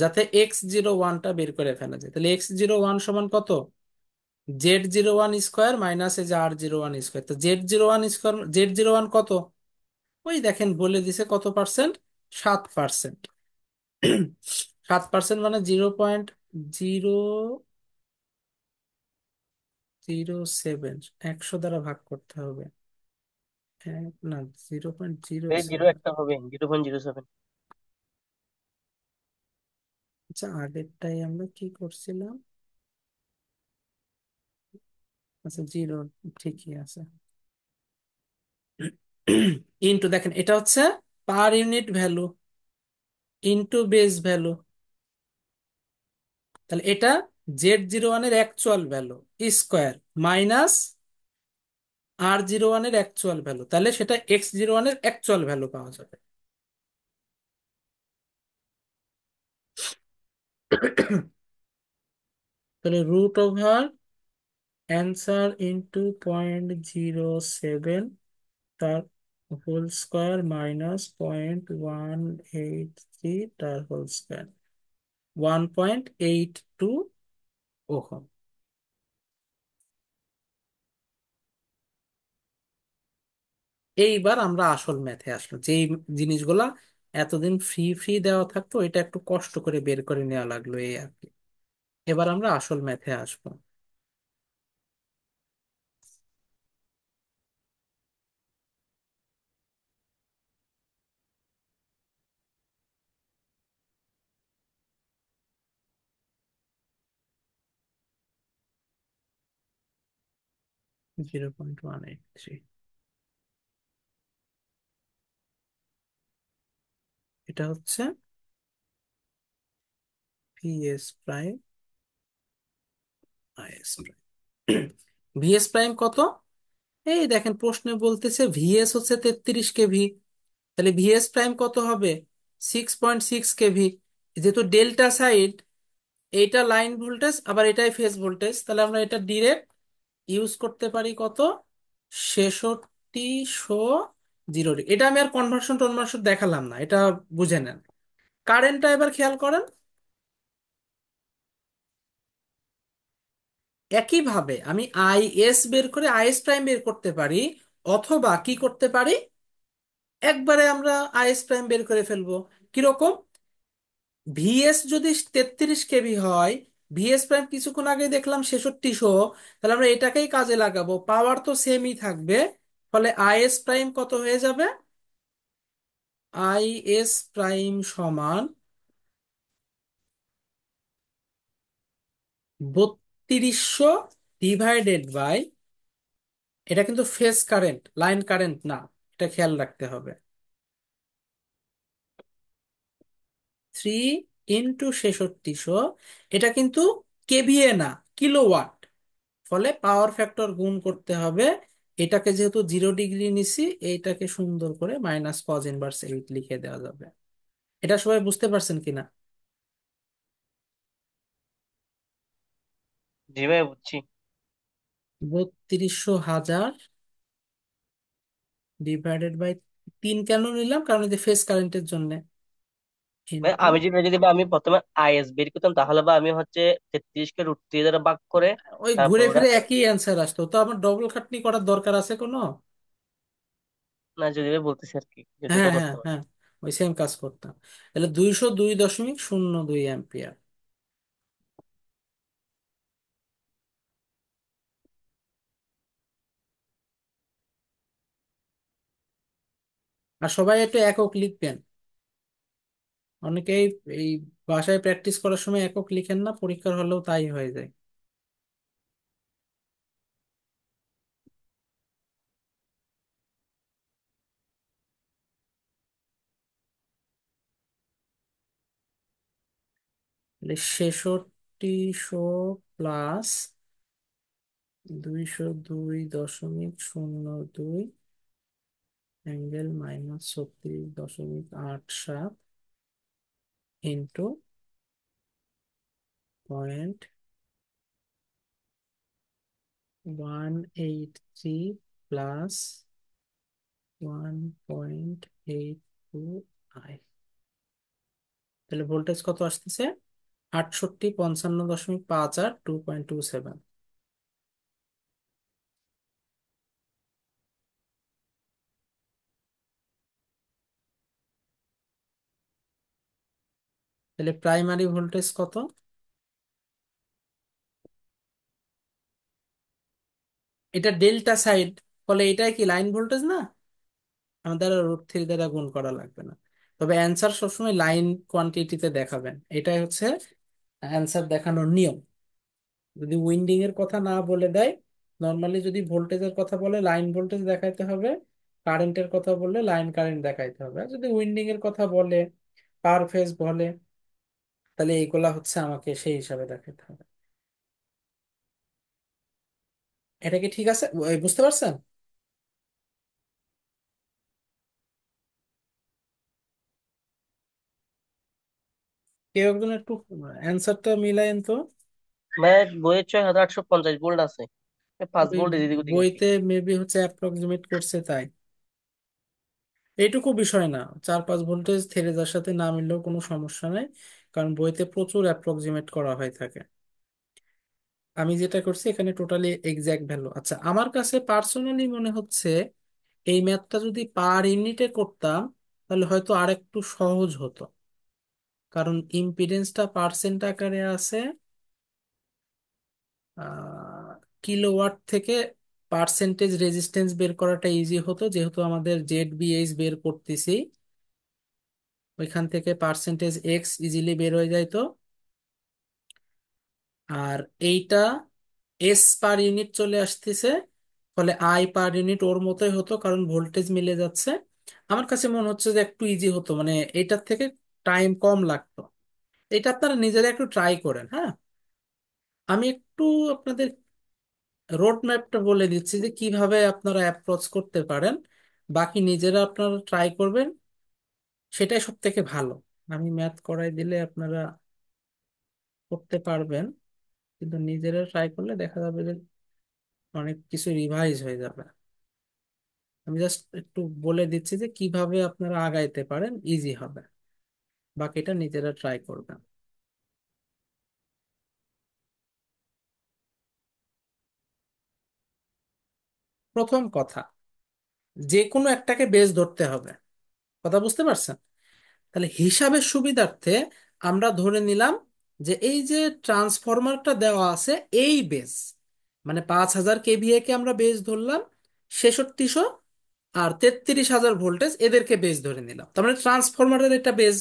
যাতে X01টা বের করে ফেলা যায়। তাহলে X01 সমান কত? Z01² মাইনাস এই যে R01²। তো Z01², Z01 কত? ওই দেখেন বলে দিছে কত পার্সেন্ট, 7%। 7% মানে 0.007, 100 দ্বারা ভাগ করতে হবে। না, জিরো পয়েন্ট জিরো এই জিরো সেভেন একটা হবে 0.07। আচ্ছা, আগেরটাই আমরা কি করছিলাম? আচ্ছা, জিরো ঠিকই আছে। ইন্টু, দেখেন এটা হচ্ছে per unit value into base value. তাহলে এটা Z01-এর অ্যাকচুয়াল ভ্যালু স্কোয়ার মাইনাস R01-এর অ্যাকচুয়াল ভ্যালু, তাহলে সেটা X01-এর অ্যাকচুয়াল ভ্যালু পাওয়া যাবে। তাহলে √ওভার অ্যান্সার ইন্টু 0.07 তার হোল স্কোয়ার মাইনাস 0.183 তার হোল স্কোয়ার, 1.82 ওহম। এইবার আমরা আসল ম্যাথে আসলো, যেই জিনিসগুলা এতদিন ফ্রি ফ্রি দেওয়া থাকতো, এটা একটু কষ্ট করে বের করে নেওয়া লাগলো, এই আর কি। এবার আমরা আসল ম্যাথে আসবো। 0.183, এটা হচ্ছে VS prime, IS prime. VS prime কত? এই দেখেন প্রশ্নে বলতেছে VS হচ্ছে 33 kV, তাহলে VS প্রাইম কত হবে? 6.6 kV। যেহেতু ডেল্টা সাইড, এইটা লাইন ভোল্টেজ আবার এটাই ফেজ ভোল্টেজ, তাহলে আমরা এটা ডিরেক্ট ইউজ করতে পারি কত? 6600। এটা আমি আর কনভার্সন টনভার্সন দেখালাম না, এটা বুঝে নেন। কারেন্টটা এবার খেয়াল করেন। একইভাবে আমি IS বের করে IS প্রাইম বের করতে পারি, অথবা কি করতে পারি, একবারে আমরা IS প্রাইম বের করে ফেলবো। কিরকম? ভিএস যদি 33 kV হয়, VS প্রাইম কিছুক্ষণ আগে দেখলাম 6600, তাহলে আমরা এটাকেই কাজে লাগাবো, পাওয়ার তো সেমই থাকবে। ফলে IS প্রাইম কত হয়ে যাবে? IS প্রাইম সমান 3200 ডিভাইডেড বাই, এটা কিন্তু ফেজ কারেন্ট, লাইন কারেন্ট না, এটা খেয়াল রাখতে হবে। 3 ইন্টু 6600, এটা কিন্তু কেভিএ না, কিলোওয়াট। ফলে পাওয়ার ফ্যাক্টর গুণ করতে হবে। এটাকে যেহেতু 0 ডিগ্রি নিছি, এইটাকে সুন্দর করে -cos−1 লিখে দেওয়া যাবে। এটা সবাই বুঝতে পারছেন কিনা? জি ভাই, বুঝছি। 3200,000 ডিভাইডেড বাই 3 কেন নিলাম? কারণ এই যে ফেজ কারেন্টের জন্য ভাই ইন্টু, আমি যদি যদি বা আমি প্রথমে আইএস বের করতাম, তাহলে বা আমি হচ্ছে 33 কে √3 দ্বারা ভাগ করে ওই তারপর ঘুরে ওটা ফিরে একই অ্যান্সার আসতো, তো আমার ডবল খাটনি করার দরকার আছে কোনো? না, যদি ভাই বলতেছি আর কি, যদি হ্যাঁ ওটা হ্যাঁ করতে পারি। হ্যাঁ, ওই সেম কাজ করতাম। তাহলে 202.02 অ্যাম্পিয়ার। আর সবাই একটু একক লিখবেন। অনেকেই এই বাসায় প্র্যাকটিস করার সময় একক লিখেন না, পরীক্ষার হলেও তাই হয়ে যায়। তাহলে 6600 + 202.02 অ্যাঙ্গেল -36.87 ইন্টু 0.183 প্লাস 1.82 আই। তাহলে ভোল্টেজ কত আসতেছে? 68, 55.58, 2.27। তাহলে প্রাইমারি ভোল্টেজ কত? এটা ডেল্টা সাইড, ফলে এটাই কি লাইন ভোল্টেজ না? আমাদের √3 দ্বারা গুণ করা লাগবে না। তবে অ্যান্সার সবসময় লাইন কোয়ান্টিটিতে দেখাবেন, এটাই হচ্ছে অ্যান্সার দেখানোর নিয়ম। যদি উইন্ডিং এর কথা না বলে দেয়, নর্মালি যদি ভোল্টেজের কথা বলে লাইন ভোল্টেজ দেখাইতে হবে, কারেন্টের কথা বললে লাইন কারেন্ট দেখাইতে হবে। আর যদি উইন্ডিং এর কথা বলে, পার ফেজ বলে, তাহলে এইগুলা হচ্ছে আমাকে সেই হিসাবে দেখাইতে হবে। এটা কি ঠিক আছে? বুঝতে পারছেন? কেউ একজন একটু অ্যান্সারটা মিলায়েন তো। ভাই বইয়ের 6850 ভোল্ট আছে, 5 ওই ভোল্ট এদিক ওদিক আর কি। বইতে মেবি হচ্ছে অ্যাপ্রক্সিমেট করছে তাই। এইটুকু বিষয় না, 4-5 ভোল্টেজ থেরেজার সাথে না মিললেও কোনো সমস্যা নাই, কারণ বইতে প্রচুর অ্যাপ্রক্সিমেট করা হয়ে থাকে। আমি যেটা করছি এখানে টোটালি এক্সাক্ট ভ্যালু। আচ্ছা, আমার কাছে পার্সোনালি মনে হচ্ছে এই ম্যাথটা যদি পার ইউনিটে করতাম তাহলে হয়তো আরেকটু সহজ হতো, কারণ ইম্পিডেন্সটা পার্সেন্ট আকারে আছে। কিলোওয়াট থেকে পার্সেন্টেজ রেজিস্ট্যান্স বের করাটা ইজি হতো, যেহেতু আমাদের ZBH বের করতেছি, ওইখান থেকে পার্সেন্টেজ এক্স ইজিলি বের হয়ে যায় তো। আর এইটা এস পার ইউনিট চলে আসতেছে, ফলে আই পার ইউনিট ওর মতোই হতো, কারণ ভোল্টেজ মিলে যাচ্ছে। আমার কাছে মনে হচ্ছে যে একটু ইজি হতো, মানে এটার থেকে টাইম কম লাগতো। এটা আপনারা নিজেরা একটু ট্রাই করেন, হ্যাঁ। আমি একটু আপনাদের রোড ম্যাপটা বলে দিচ্ছি যে কিভাবে আপনারা অ্যাপ্রোচ করতে পারেন, বাকি নিজেরা আপনারা ট্রাই করবেন, সেটাই সব থেকে ভালো। আমি ম্যাথ করাই দিলে আপনারা করতে পারবেন, কিন্তু নিজেরা ট্রাই করলে দেখা যাবে যে অনেক কিছু রিভাইজ হয়ে যাবে। আমি জাস্ট একটু বলে দিচ্ছি যে কিভাবে আপনারা আগাইতে পারেন, ইজি হবে। বাকিটা নিজেরা ট্রাই করবেন। প্রথম কথা, যে কোনো একটাকে বেস ধরতে হবে। কথা বুঝতে পারছেন? তাহলে হিসাবের সুবিধার্থে আমরা ধরে নিলাম যে এই যে ট্রান্সফরমারটা দেওয়া আছে এই বেস, মানে 5000 kVA কে আমরা বেস ধরলাম, 6600 আর 33,000 ভোল্টেজ এদেরকে বেস ধরে নিলাম, তার মানে ট্রান্সফরমারের এটা বেস।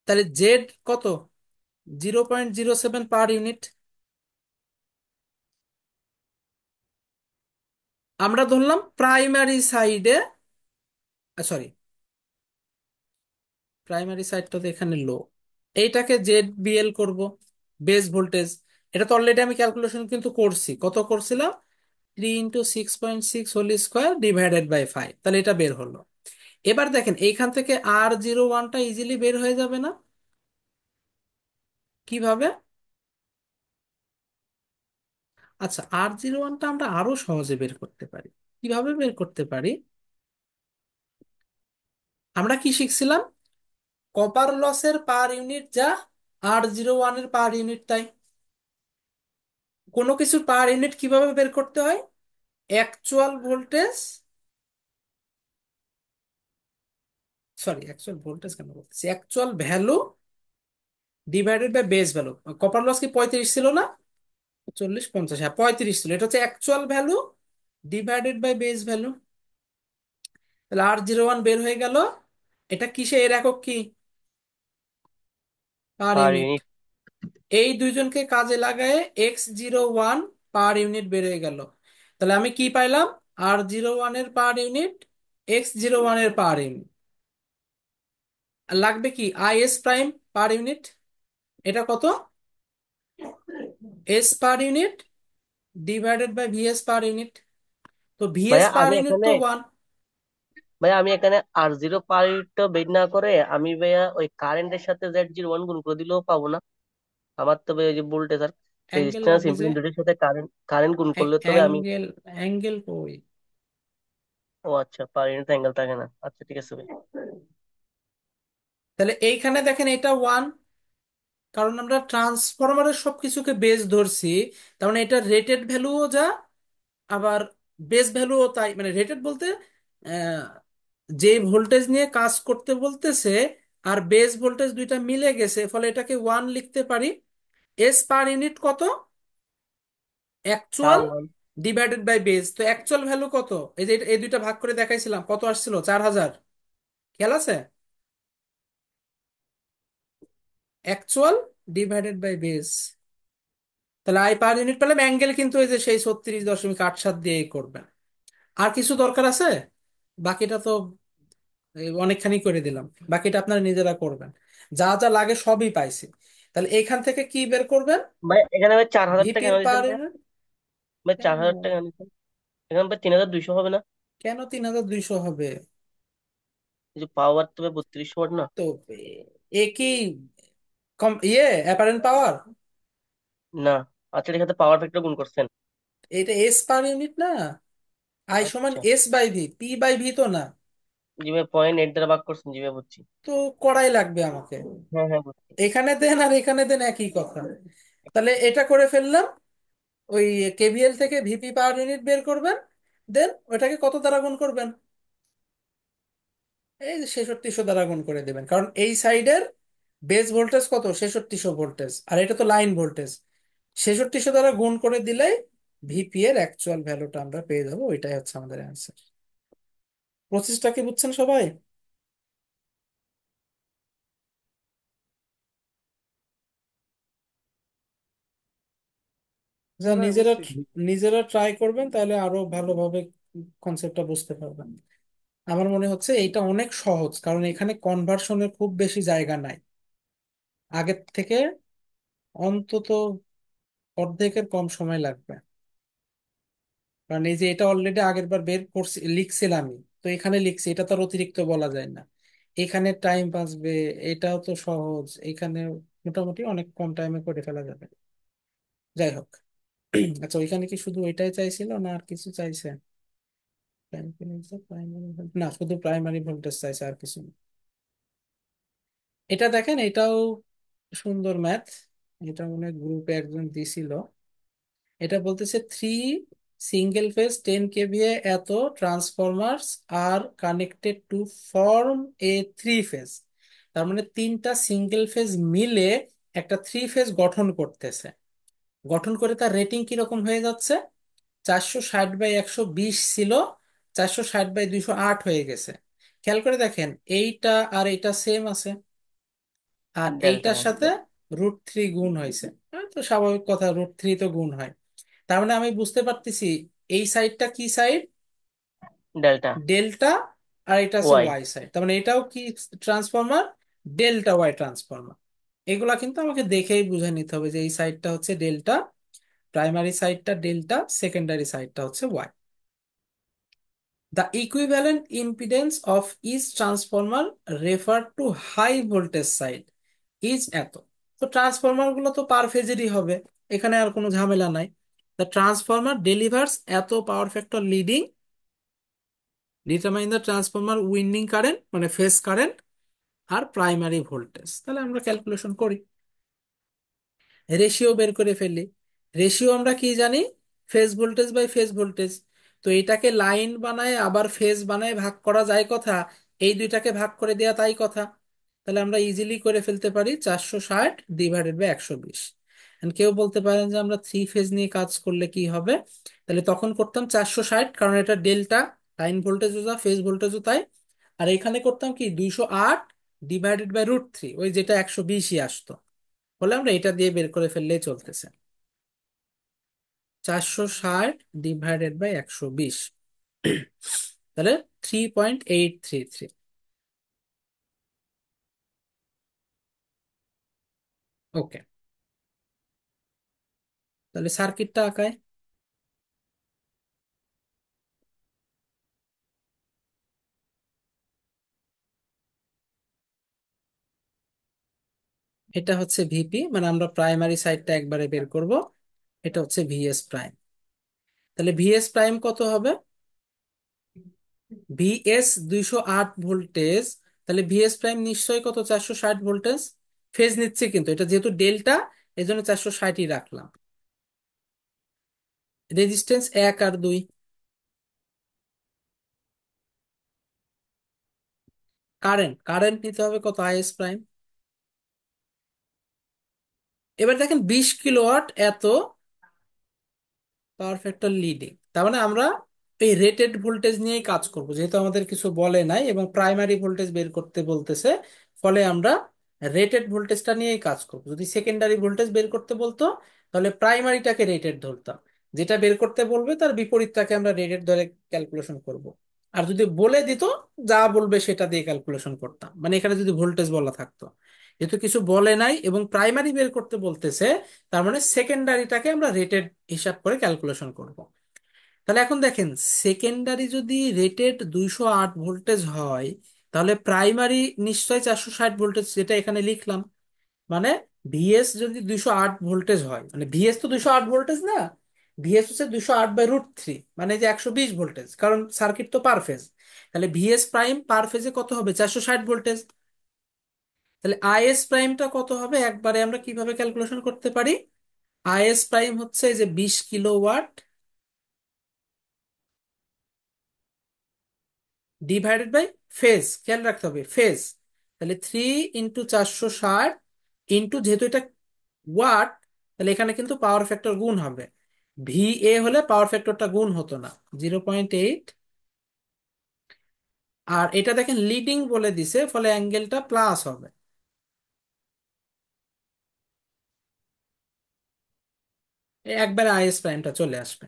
তাহলে জেড কত? 0.07 পার ইউনিট। আমরা ধরলাম প্রাইমারি সাইডে, সরি, প্রাইমারি সাইডটা তো এখানে লো, এইটাকে ZBL করব, বেস ভোল্টেজ। এটা তো অলরেডি আমি ক্যালকুলেশন কিন্তু করছি, কত করছিলাম? 3 × 6.6 হোল স্কোয়ার / 5, তাহলে এটা বের হলো। এবার দেখেন এইখান থেকে R01টা ইজিলি বের হয়ে যাবে না? কিভাবে? আচ্ছা, R01টা আমরা আরো সহজে বের করতে পারি। কিভাবে বের করতে পারি? আমরা কি শিখছিলাম? কপার লসের পার ইউনিট যা, R01 এর পার ইউনিট তাই। কোনো কিছুর পার ইউনিট কিভাবে বের করতে হয়? Actual voltage, sorry actual voltage কেন বলতেছি, actual value divided by base value. Copper loss কি 35 ছিল না? 40 50, হ্যাঁ 35 ছিল। এটা হচ্ছে actual value divided by base value. তাহলে R01 বের হয়ে গেল। এটা কিসে, এর একক কি? পার পার ইউনিট। ইউনিট। এই দুইজনকে কাজে লাগায় X01 পার ইউনিট বের হয়ে গেল। তাহলে আমি কি পাইলাম? R01 এর পার ইউনিট, X01 এর পার ইউনিট। আর লাগবে কি IS প্রাইম পার ইউনিট। এটা কত? S per unit divided by VS per unit. তো ভিএস ভাইয়া পার আমি ইউনিট এখানে তো 1। ভাইয়া আমি এখানে R0 পার ইউনিটটা বের না করে আমি ভাইয়া ওই কারেন্টের সাথে Z01 গুণ করে দিলেও পাবো না? আমার তো ভাই ওই যে ভোল্টেজ আর অ্যাঙ্গেল রেজিস্ট্যান্স লাগবে যে, ইম্পিডেন্স দুটোর সাথে কারেন্ট কারেন্ট গুণ করলে তবে আমি। অ্যাঙ্গেল, অ্যাঙ্গেল কই? ও আচ্ছা, পার ইউনিট অ্যাঙ্গেল থাকে না, আচ্ছা ঠিক আছে ভাই। তাহলে এইখানে দেখেন এটা 1, কারণ আমরা ট্রান্সফরমারের সবকিছুকে বেস ধরছি। তার মানে এটা রেটেড ভ্যালুও যা, আবার বেস ভ্যালুও তাই। মানে রেটেড বলতে আহ, যে ভোল্টেজ নিয়ে কাজ করতে বলতেছে আর বেস ভোল্টেজ দুইটা মিলে গেছে, ফলে এটাকে 1 লিখতে পারি। এস পার ইউনিট কত? আর actual one. Divided by base. তো অ্যাকচুয়াল ভ্যালু কত? এই যে এই দুইটা ভাগ করে দেখাইছিলাম, কত আসছিল? 4000। খেয়াল আছে? Actual divided by base. তাহলে আই পার ইউনিট পেলাম। অ্যাঙ্গেল কিন্তু এই যে সেই 36.87 দিয়েই করবেন। আর কিছু দরকার আছে? বাকিটা তো এই অনেকখানি করে দিলাম। বাকিটা আপনারা নিজেরা করবেন। যা যা লাগে সবই পাইছি। তাহলে এইখান থেকে কি বের করবেন? ভাই এখানে ভাই 4000 টাকা ভিপির কেন পার দিচ্ছেন ভাই? ইউনিট। ভাই কেন? 4000 টাকা কেন দিচ্ছেন? এখানে ভাই 3200 হবে না? কেন 3200 হবে? এই যে পাওয়ার তো ভাই 3200 ওয়াট না? তো একই কম ইয়ে অ্যাপারেন্ট পাওয়ার। না, আচ্ছা এখানে পাওয়ার ফ্যাক্টর গুণ করছেন। এটা এস পার ইউনিট না। আই সমান আচ্ছা। S by V, P by V তো না। জি ভাই, 0.8 দ্বারা ভাগ করছেন, জি ভাই বুঝছি। তো করাই লাগবে আমাকে। হ্যাঁ হ্যাঁ বুঝছি। এখানে দেন আর এখানে দেন একই কথা। তাহলে এটা করে ফেললাম। ওই কেভিএল থেকে ভিপি পাওয়ার ইউনিট বের করবেন। দেন ওটাকে কত দ্বারা গুণ করবেন? এই যে 6600 দ্বারা গুণ করে দেবেন, কারণ এই সাইডের বেস ভোল্টেজ কত? 6600 ভোল্টেজ, আর এটা তো লাইন ভোল্টেজ। 6600 দ্বারা গুণ করে দিলেই ভিপি এর অ্যাকচুয়াল ভ্যালুটা আমরা পেয়ে যাবো। ওইটাই হচ্ছে আমাদের অ্যান্সার। প্রসেসটা কি বুঝছেন সবাই? যা জি ভাই নিজেরা বুঝছি। নিজেরা ট্রাই করবেন তাহলে আরো ভালোভাবে কনসেপ্টটা বুঝতে পারবেন। আমার মনে হচ্ছে এইটা অনেক সহজ, কারণ এখানে কনভার্সনের খুব বেশি জায়গা নাই। আগের থেকে অন্তত অর্ধেকের কম সময় লাগবে। কারণ এই যে এটা অলরেডি আগের বার বের করছি, লিখছিলামই তো, এখানে লিখছি, এটা তো আর অতিরিক্ত বলা যায় না। এখানে টাইম বাঁচবে। এটাও তো সহজ এখানে, মোটামুটি অনেক কম টাইমে করে ফেলা যাবে। যাই হোক। আচ্ছা, ওইখানে কি শুধু ওইটাই চাইছিল না আর কিছু চাইছে? না, শুধু প্রাইমারি ভোল্টেজ চাইছে, আর কিছু না। এটা দেখেন, এটাও সুন্দর ম্যাথ। এটা মনে হয় গ্রুপে একজন দিছিল। এটা বলতেছে 3 সিঙ্গেল ফেজ 10 kVA এত Transformers are connected to form A 3 phase. তার মানে তিনটা সিঙ্গেল ফেজ মিলে একটা 3 ফেজ গঠন করতেছে। গঠন করে তার রেটিং কিরকম হয়ে যাচ্ছে? 460/120 ছিল, 460/208 হয়ে গেছে। খেয়াল করে দেখেন, এইটা আর এইটা সেম আছে, আর ডেল্টা। এইটার সাথে √3 গুণ হয়েছে। তো স্বাভাবিক কথা, √3 তো গুণ হয়। তার মানে আমি বুঝতে পারতেছি এই সাইডটা কি সাইড? Delta delta. আর এটা হচ্ছে ওয়াই। ওয়াই সাইড, তার মানে এটাও কি ট্রান্সফরমার? Delta Y transformer. এগুলা কিন্তু আমাকে দেখেই বুঝে নিতে হবে যে এই সাইডটা হচ্ছে ডেল্টা, প্রাইমারি সাইডটা ডেল্টা, সেকেন্ডারি সাইডটা হচ্ছে Y. The equivalent impedance of each transformer referred to high voltage side is এত। তো ট্রান্সফরমার গুলো তো পার ফেজেরই হবে, এখানে আর কোনো ঝামেলা নাই। দ্য ট্রান্সফরমার ডেলিভার্স এত power factor leading, determine the transformer winding current মানে ফেজ কারেন্ট, আর প্রাইমারি ভোল্টেজ। তাহলে আমরা ক্যালকুলেশন করি, রেশিও বের করে ফেলি। রেশিও আমরা কি জানি? Phase voltage by phase voltage. তো এটাকে লাইন বানায় আবার ফেজ বানায় ভাগ করা যায় কথা, এই দুইটাকে ভাগ করে দেয়া তাই কথা। তাহলে আমরা ইজিলি করে ফেলতে পারি 460/120। কেউ বলতে পারেন যে আমরা থ্রি ফেজ নিয়ে কাজ করলে কি হবে, তাহলে তখন করতাম 460, কারণ এটা ডেল্টা, লাইন ভোল্টেজও যা ফেজ ভোল্টেজও তাই। আর এখানে করতাম কি 208/√3, ওই যেটা 120ই আসতো। বলে আমরা এটা দিয়ে বের করে ফেললেই চলতেছে, 460/120, তাহলে 3.833। ওকে, তাহলে সার্কিটটা আঁকায়। এটা হচ্ছে ভিপি, মানে আমরা প্রাইমারি সাইডটা একবারে বের করব। এটা হচ্ছে ভিএস প্রাইম। তাহলে ভিএস প্রাইম কত হবে? ভিএস 208 ভোল্টেজ, তাহলে ভিএস প্রাইম নিশ্চয়ই কত? 460 ভোল্টেজ। ফেজ নিচ্ছে কিন্তু, এটা যেহেতু ডেল্টা এই জন্য 460ই রাখলাম। রেজিস্ট্যান্স 1 আর 2। কারেন্ট কারেন্ট নিতে হবে কত? Is prime. এবার দেখেন 20 কিলোওয়াট, এত পাওয়ার ফ্যাক্টর লিডিং, তার মানে আমরা এই রেটেড ভোল্টেজ নিয়েই কাজ করব, যেহেতু আমাদের কিছু বলে নাই এবং প্রাইমারি ভোল্টেজ বের করতে বলতেছে। ফলে আমরা রেটেড ভোল্টেজটা নিয়েই কাজ করব। যদি সেকেন্ডারি ভোল্টেজ বের করতে বলতো তাহলে প্রাইমারিটাকে রেটেড ধরতাম, যেটা বের করতে বলবে তার বিপরীতটাকে আমরা রেটেড ধরে ক্যালকুলেশন করব। আর যদি বলে দিত, যা বলবে সেটা দিয়ে ক্যালকুলেশন করতাম, মানে এখানে যদি ভোল্টেজ বলা থাকতো। যেহেতু কিছু বলে নাই এবং প্রাইমারি বের করতে বলতেছে, তার মানে সেকেন্ডারিটাকে আমরা রেটেড হিসাব করে ক্যালকুলেশন করব। তাহলে এখন দেখেন, সেকেন্ডারি যদি রেটেড 208 ভোল্টেজ হয়, তাহলে প্রাইমারি নিশ্চয়ই 460 ভোল্টেজ, যেটা এখানে লিখলাম। মানে ভিএস যদি 208 ভোল্টেজ হয়, মানে ভিএস তো 208 ভোল্টেজ না, ভিএস হচ্ছে 208/√3, মানে যে 120 ভোল্টেজ, কারণ সার্কিট তো পার ফেজ। তাহলে ভিএস প্রাইম পার ফেজে কত হবে? 460 ভোল্টেজ। তাহলে আইএস প্রাইমটা কত হবে একবারে আমরা কিভাবে ক্যালকুলেশন করতে পারি? আইএস প্রাইম হচ্ছে এই যে 20 কিলোওয়াট ডিভাইডেড বাই ফেজ, খেয়াল রাখতে হবে ফেজ। তাহলে 3 × 460 ইন্টু, যেহেতু এটা ওয়াট, তাহলে এখানে কিন্তু পাওয়ার ফ্যাক্টর গুণ হবে। VA হলে পাওয়ার ফ্যাক্টরটা গুণ হতো না, 0.8। আর এটা দেখেন লিডিং বলে দিছে, ফলে অ্যাঙ্গেলটা প্লাস হবে। একবারে আইএস প্রাইমটা চলে আসবে।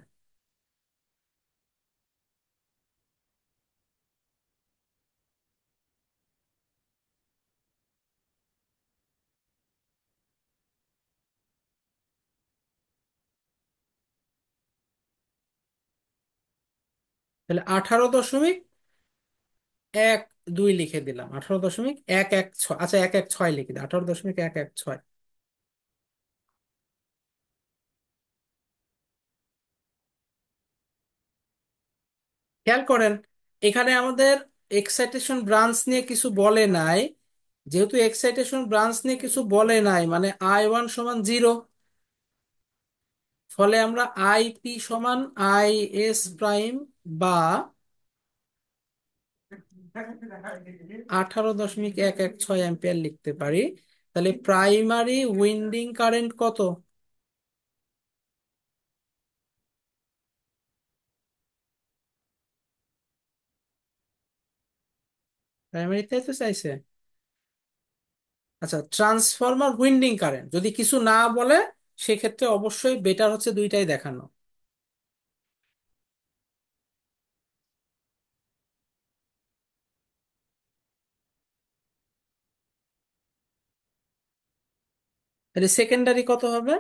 তাহলে 18.12 লিখে দিলাম, 18.116, আচ্ছা 116 লিখে দিই, 18.116। খেয়াল করেন, এখানে আমাদের এক্সাইটেশন ব্রাঞ্চ নিয়ে কিছু বলে নাই। যেহেতু এক্সাইটেশন ব্রাঞ্চ নিয়ে কিছু বলে নাই, মানে I1 = 0, ফলে আমরা IP = IS প্রাইম, বা 18.116 লিখতে পারি। তাহলে প্রাইমারি উইন্ডিং কারেন্ট কত? প্রাইমারিতে তো চাইছে। আচ্ছা, ট্রান্সফরমার উইন্ডিং কারেন্ট যদি কিছু না বলে, সেক্ষেত্রে অবশ্যই বেটার হচ্ছে দুইটাই দেখানো। তাহলে সেকেন্ডারি কত হবে?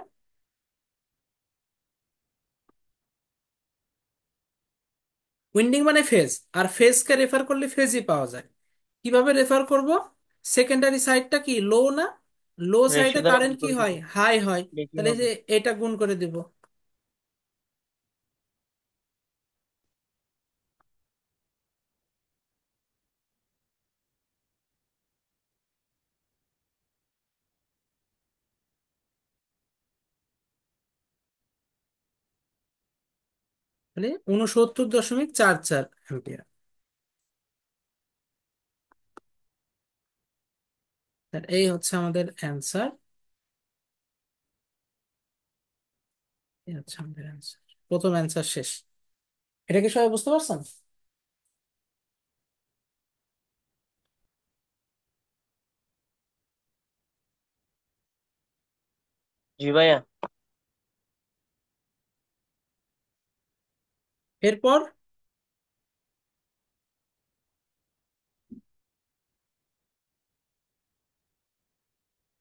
উইন্ডিং মানে ফেজ, আর ফেজকে রেফার করলে ফেজই পাওয়া যায়। কিভাবে রেফার করব? সেকেন্ডারি সাইডটা কি লো না? লো সাইডে রেশিও দ্বারা গুণ কারেন্ট কি করে হয়? দিলে হাই হয়। বেশি তাহলে এই হবে। যে এটা গুণ করে দিব। মানে 69.44 অ্যাম্পিয়ার। এই হচ্ছে আমাদের অ্যান্সার। এই হচ্ছে আমাদের অ্যান্সার, প্রথম অ্যান্সার শেষ। এটা কি সবাই বুঝতে পারছেন? জি ভাইয়া। এরপর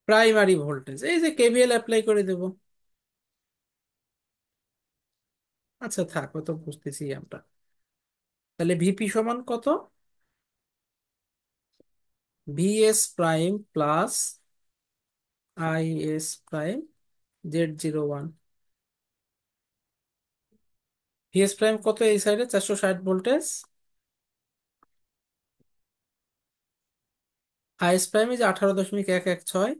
প্রাইমারি ভোল্টেজ, এই যে কেভিএল অ্যাপ্লাই করে দেব। আচ্ছা থাক, ও তো বুঝতেছি আমরা। তাহলে ভিপি সমান কত? VS prime plus IS prime Z01। VS prime কত এই সাইডে? 460 ভোল্টেজ। আইএস প্রাইম এই যে 18.116।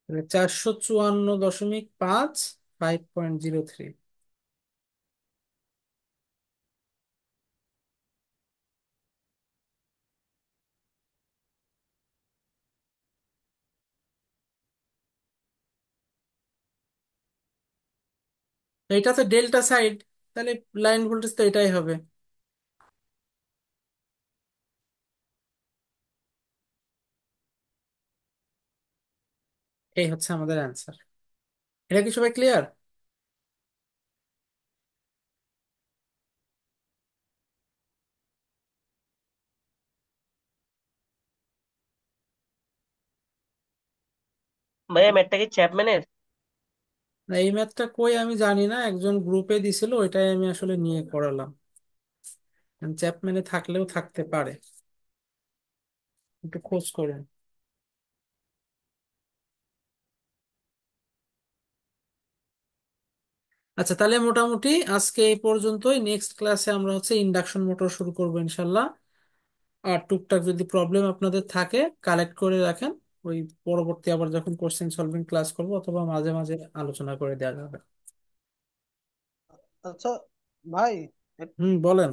মানে 454.5, 5.03। এটা তো ডেল্টা সাইড, তাহলে লাইন ভোল্টেজ তো এটাই হবে। এই হচ্ছে আমাদের অ্যান্সার। এটা কি সবাই ক্লিয়ার? ভাইয়া ম্যাথটা কি চ্যাপম্যানের? এই ম্যাথটা কই আমি জানি না, একজন গ্রুপে দিছিল, ওইটাই আমি আসলে নিয়ে করালাম। চ্যাপম্যানে থাকলেও থাকতে পারে, একটু খোঁজ করেন। আচ্ছা তাহলে মোটামুটি আজকে এই পর্যন্তই। নেক্সট ক্লাসে আমরা হচ্ছে ইন্ডাকশন মোটর শুরু করবো ইনশাল্লাহ। আর টুকটাক যদি প্রবলেম আপনাদের থাকে কালেক্ট করে রাখেন, ওই পরবর্তী আবার যখন কোশ্চেন সলভিং ক্লাস করবো অথবা মাঝে মাঝে আলোচনা করে দেওয়া যাবে। আচ্ছা ভাই, এক- বলেন।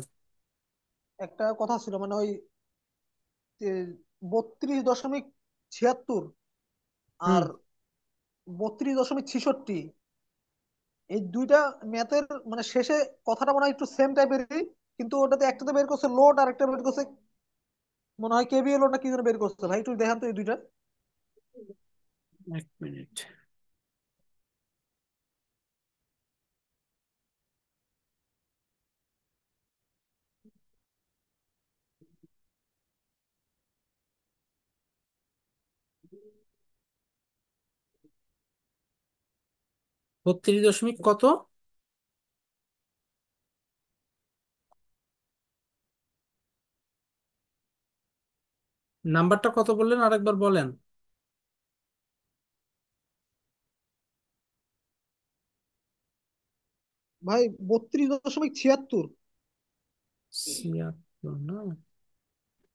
একটা কথা ছিল, মানে ওই 32.76 হুম। আর 32.66, এই দুইটা ম্যাথের মানে শেষে কথাটা মনে হয় একটু সেম টাইপেরই, কিন্তু ওটাতে একটাতে বের করছে লোড আর একটা বের করছে মনে হয় কেবিএল, ওটা কি যেন বের করছে। ভাই একটু দেখান তো এই দুইটা। 1 মিনিট। 32 দশমিক কত? নাম্বারটা কত বললেন আরেকবার বলেন। ভাই 32.76, 76 না?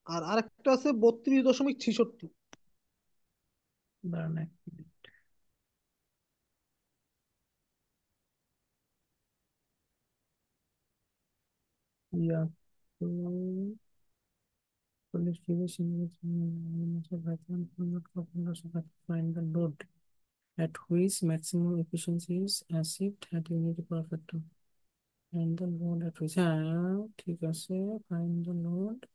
আর আরেকটা আছে 32.66। দাঁড়ান 1 minute. 76, 40 the load at which maximum efficiency is achieved at unity power factor. Find the load at which, হ্যাঁ ঠিক আছে, find the load।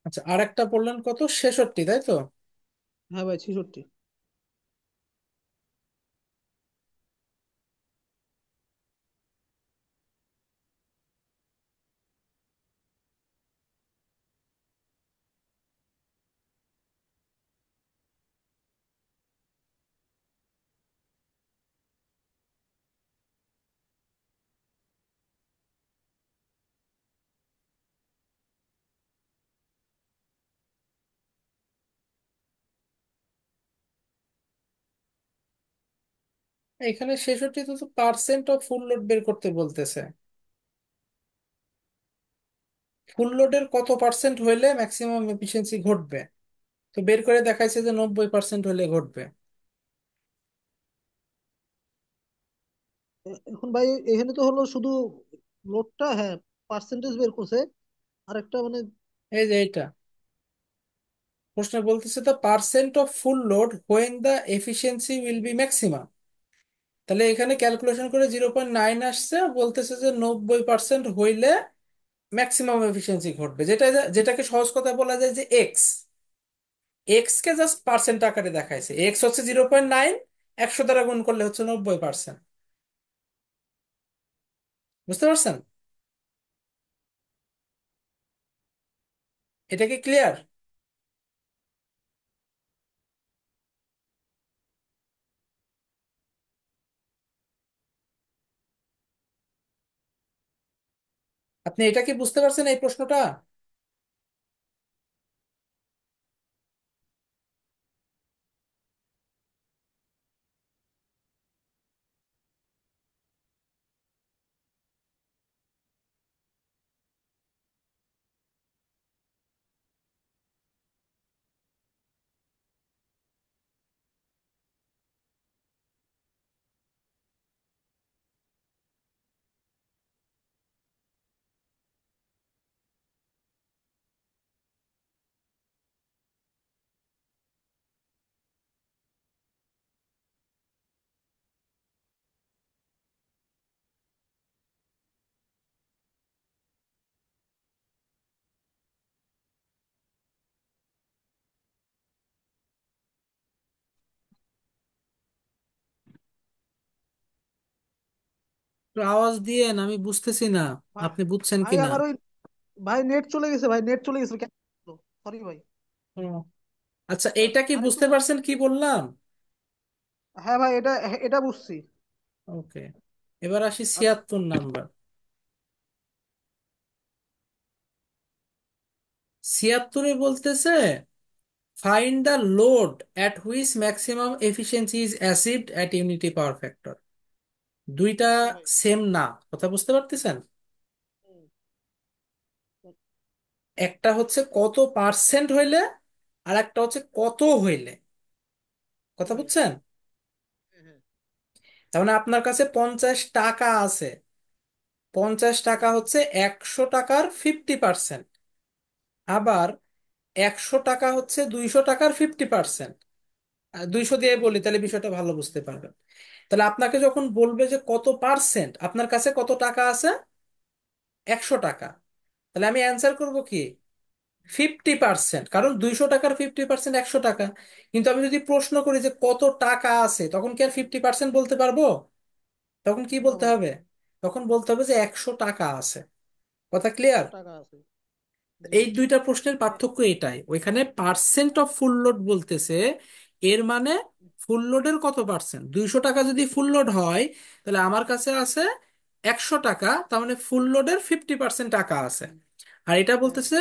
আচ্ছা আরেকটা বললেন কত? 66, তাই তো? হ্যাঁ ভাই 66। এখানে 66 তো পার্সেন্ট অফ ফুল লোড বের করতে বলতেছে। ফুল লোডের কত পার্সেন্ট হইলে ম্যাক্সিমাম এফিসিয়েন্সি ঘটবে, তো বের করে দেখাইছে যে 90% হলে ঘটবে। এখন ভাই এখানে তো হলো শুধু লোডটা, হ্যাঁ পার্সেন্টেজ বের করছে। আর একটা মানে এই যে এইটা প্রশ্ন বলতেছে, the percent of full load when the efficiency will be maximum. তাহলে এখানে ক্যালকুলেশন করে 0.9 আসছে, আর বলতেছে যে 90% হইলে ম্যাক্সিমাম এফিসিয়েন্সি ঘটবে, যেটাকে সহজ কথা বলা যায় যে এক্স। এক্স কে জাস্ট পার্সেন্ট আকারে দেখাইছে, এক্স হচ্ছে 0.9, 100 দ্বারা গুণ করলে হচ্ছে 90%। বুঝতে পারছেন? এটা কি ক্লিয়ার? আপনি এটা কি বুঝতে পারছেন এই প্রশ্নটা? একটু আওয়াজ দিয়েন, আমি বুঝতেছি না ভাই, আপনি বুঝছেন ভাই কি না। আমার ওই ভাই নেট চলে গেছে, ভাই নেট চলে গেছে। সরি ভাই। হুম। আচ্ছা, এইটা কি আর একটু বুঝতে পারছেন কি বললাম? হ্যাঁ ভাই, এটা এটা বুঝছি। ওকে, এবার আসি আচ্ছা 76 নাম্বার। 76-এ বলতেছে, find the load at which maximum efficiency is achieved at unity power factor. দুইটা জি ভাই। সেম না, কথা বুঝতে পারতেছেন? হুম, একটা হচ্ছে কত পার্সেন্ট হইলে, আর একটা হচ্ছে কত হইলে। জি কথা ভাই। বুঝছেন? হ্যাঁ হ্যাঁ। তার মানে আপনার কাছে 50 টাকা আছে, 50 টাকা হুম, হচ্ছে 100 টাকার 50%। আবার 100 টাকা হচ্ছে 200 টাকার 50%। 200 দিয়ে বলি তাহলে বিষয়টা ভালো বুঝতে পারবেন। তাহলে আপনাকে যখন বলবে যে কত পার্সেন্ট, আপনার কাছে কত টাকা আছে, 100 টাকা, তাহলে আমি অ্যান্সার করব কি 50%, কারণ 200 টাকার 50% 100 টাকা। কিন্তু আমি যদি প্রশ্ন করি যে কত টাকা আছে, তখন কি আর 50% বলতে পারবো? তখন কি না বলতে ভাই, হবে? তখন বলতে হবে যে 100 টাকা আছে। কথা ক্লিয়ার? 100 টাকা আছে। জি এই ভাই। দুইটা প্রশ্নের পার্থক্য এটাই, ওইখানে পার্সেন্ট অফ ফুল লোড বলতেছে, এর মানে ফুল লোডের কত পার্সেন্ট। 200 টাকা যদি ফুল লোড হয়, তাহলে আমার কাছে আছে 100 টাকা, তার মানে ফুল লোডের 50% টাকা আছে। আর এটা হ্যাঁ বলতেছে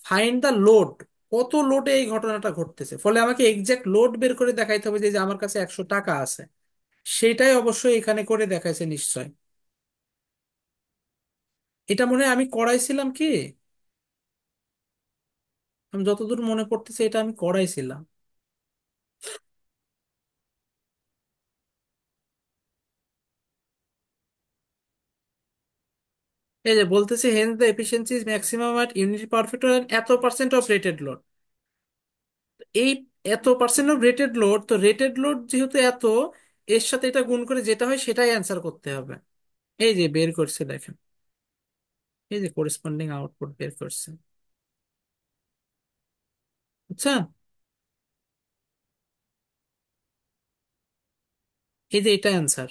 ফাইন্ড দ্য লোড, কত লোডে এই ঘটনাটা ঘটতেছে, ফলে আমাকে এক্সাক্ট লোড বের করে দেখাইতে হবে, যে আমার কাছে 100 টাকা আছে। সেটাই অবশ্যই এখানে করে দেখাইছে নিশ্চয়। এটা মনে হয় আমি করাইছিলাম কি, আমি যতদূর মনে পড়তেছে এটা আমি করাইছিলাম। এই যে বলতেছে hence the efficiency is maximum at unity perfect এত পার্সেন্ট অফ রেটেড লোড। এই এত পার্সেন্ট অফ রেটেড লোড, তো রেটেড লোড যেহেতু এত, এর সাথে এটা গুণ করে যেটা হয় সেটাই অ্যান্সার করতে হবে। এই যে বের করছে দেখেন, এই যে করেসপন্ডিং আউটপুট বের করছে। আচ্ছা, এই যে এটা অ্যান্সার,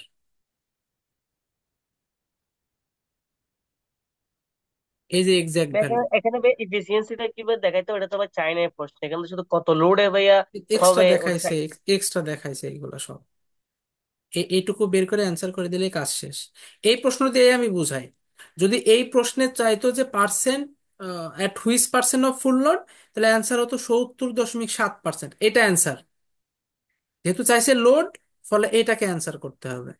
এই যে এক্সাক্ট ভ্যালু। এখানে এখানে ভাই এফিসিয়েন্সিটা কিভাবে দেখাইতে হবে? এটা তো ভাই চাই নাই প্রশ্ন, এখানে তো শুধু কত লোডে ভাইয়া এক্সট্রা হবে ওটা দেখাইছে, চাই। এক্সট্রা দেখাইছে এইগুলো সব। এইটুকু বের করে অ্যান্সার করে দিলে কাজ শেষ। এই প্রশ্ন দিয়ে আমি বুঝাই, যদি এই প্রশ্নে চাইতো যে percent at which percent of full load, তাহলে অ্যান্সার হতো 70.7%। এটা অ্যান্সার। যেহেতু চাইছে লোড, ফলে এটাকে অ্যান্সার করতে হবে।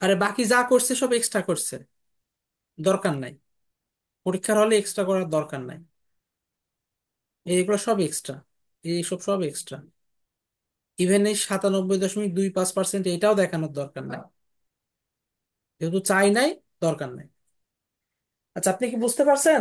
আরে বাকি যা করছে সব এক্সট্রা করছে, দরকার নাই। পরীক্ষার হলে এক্সট্রা করার দরকার নাই। এইগুলো সব এক্সট্রা, এইসব সব এক্সট্রা। ইভেন এই 97.25% এটাও দেখানোর দরকার নাই, যেহেতু চাই নাই, দরকার নাই। আচ্ছা, আপনি কি বুঝতে পারছেন?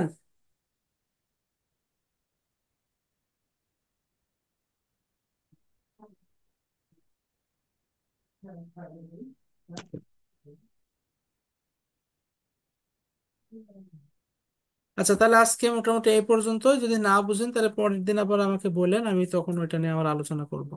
আচ্ছা, তাহলে আজকে মোটামুটি এই পর্যন্ত। যদি না বুঝেন তাহলে পরের দিন আবার আমাকে বলেন, আমি তখন ওইটা নিয়ে আবার আলোচনা করব।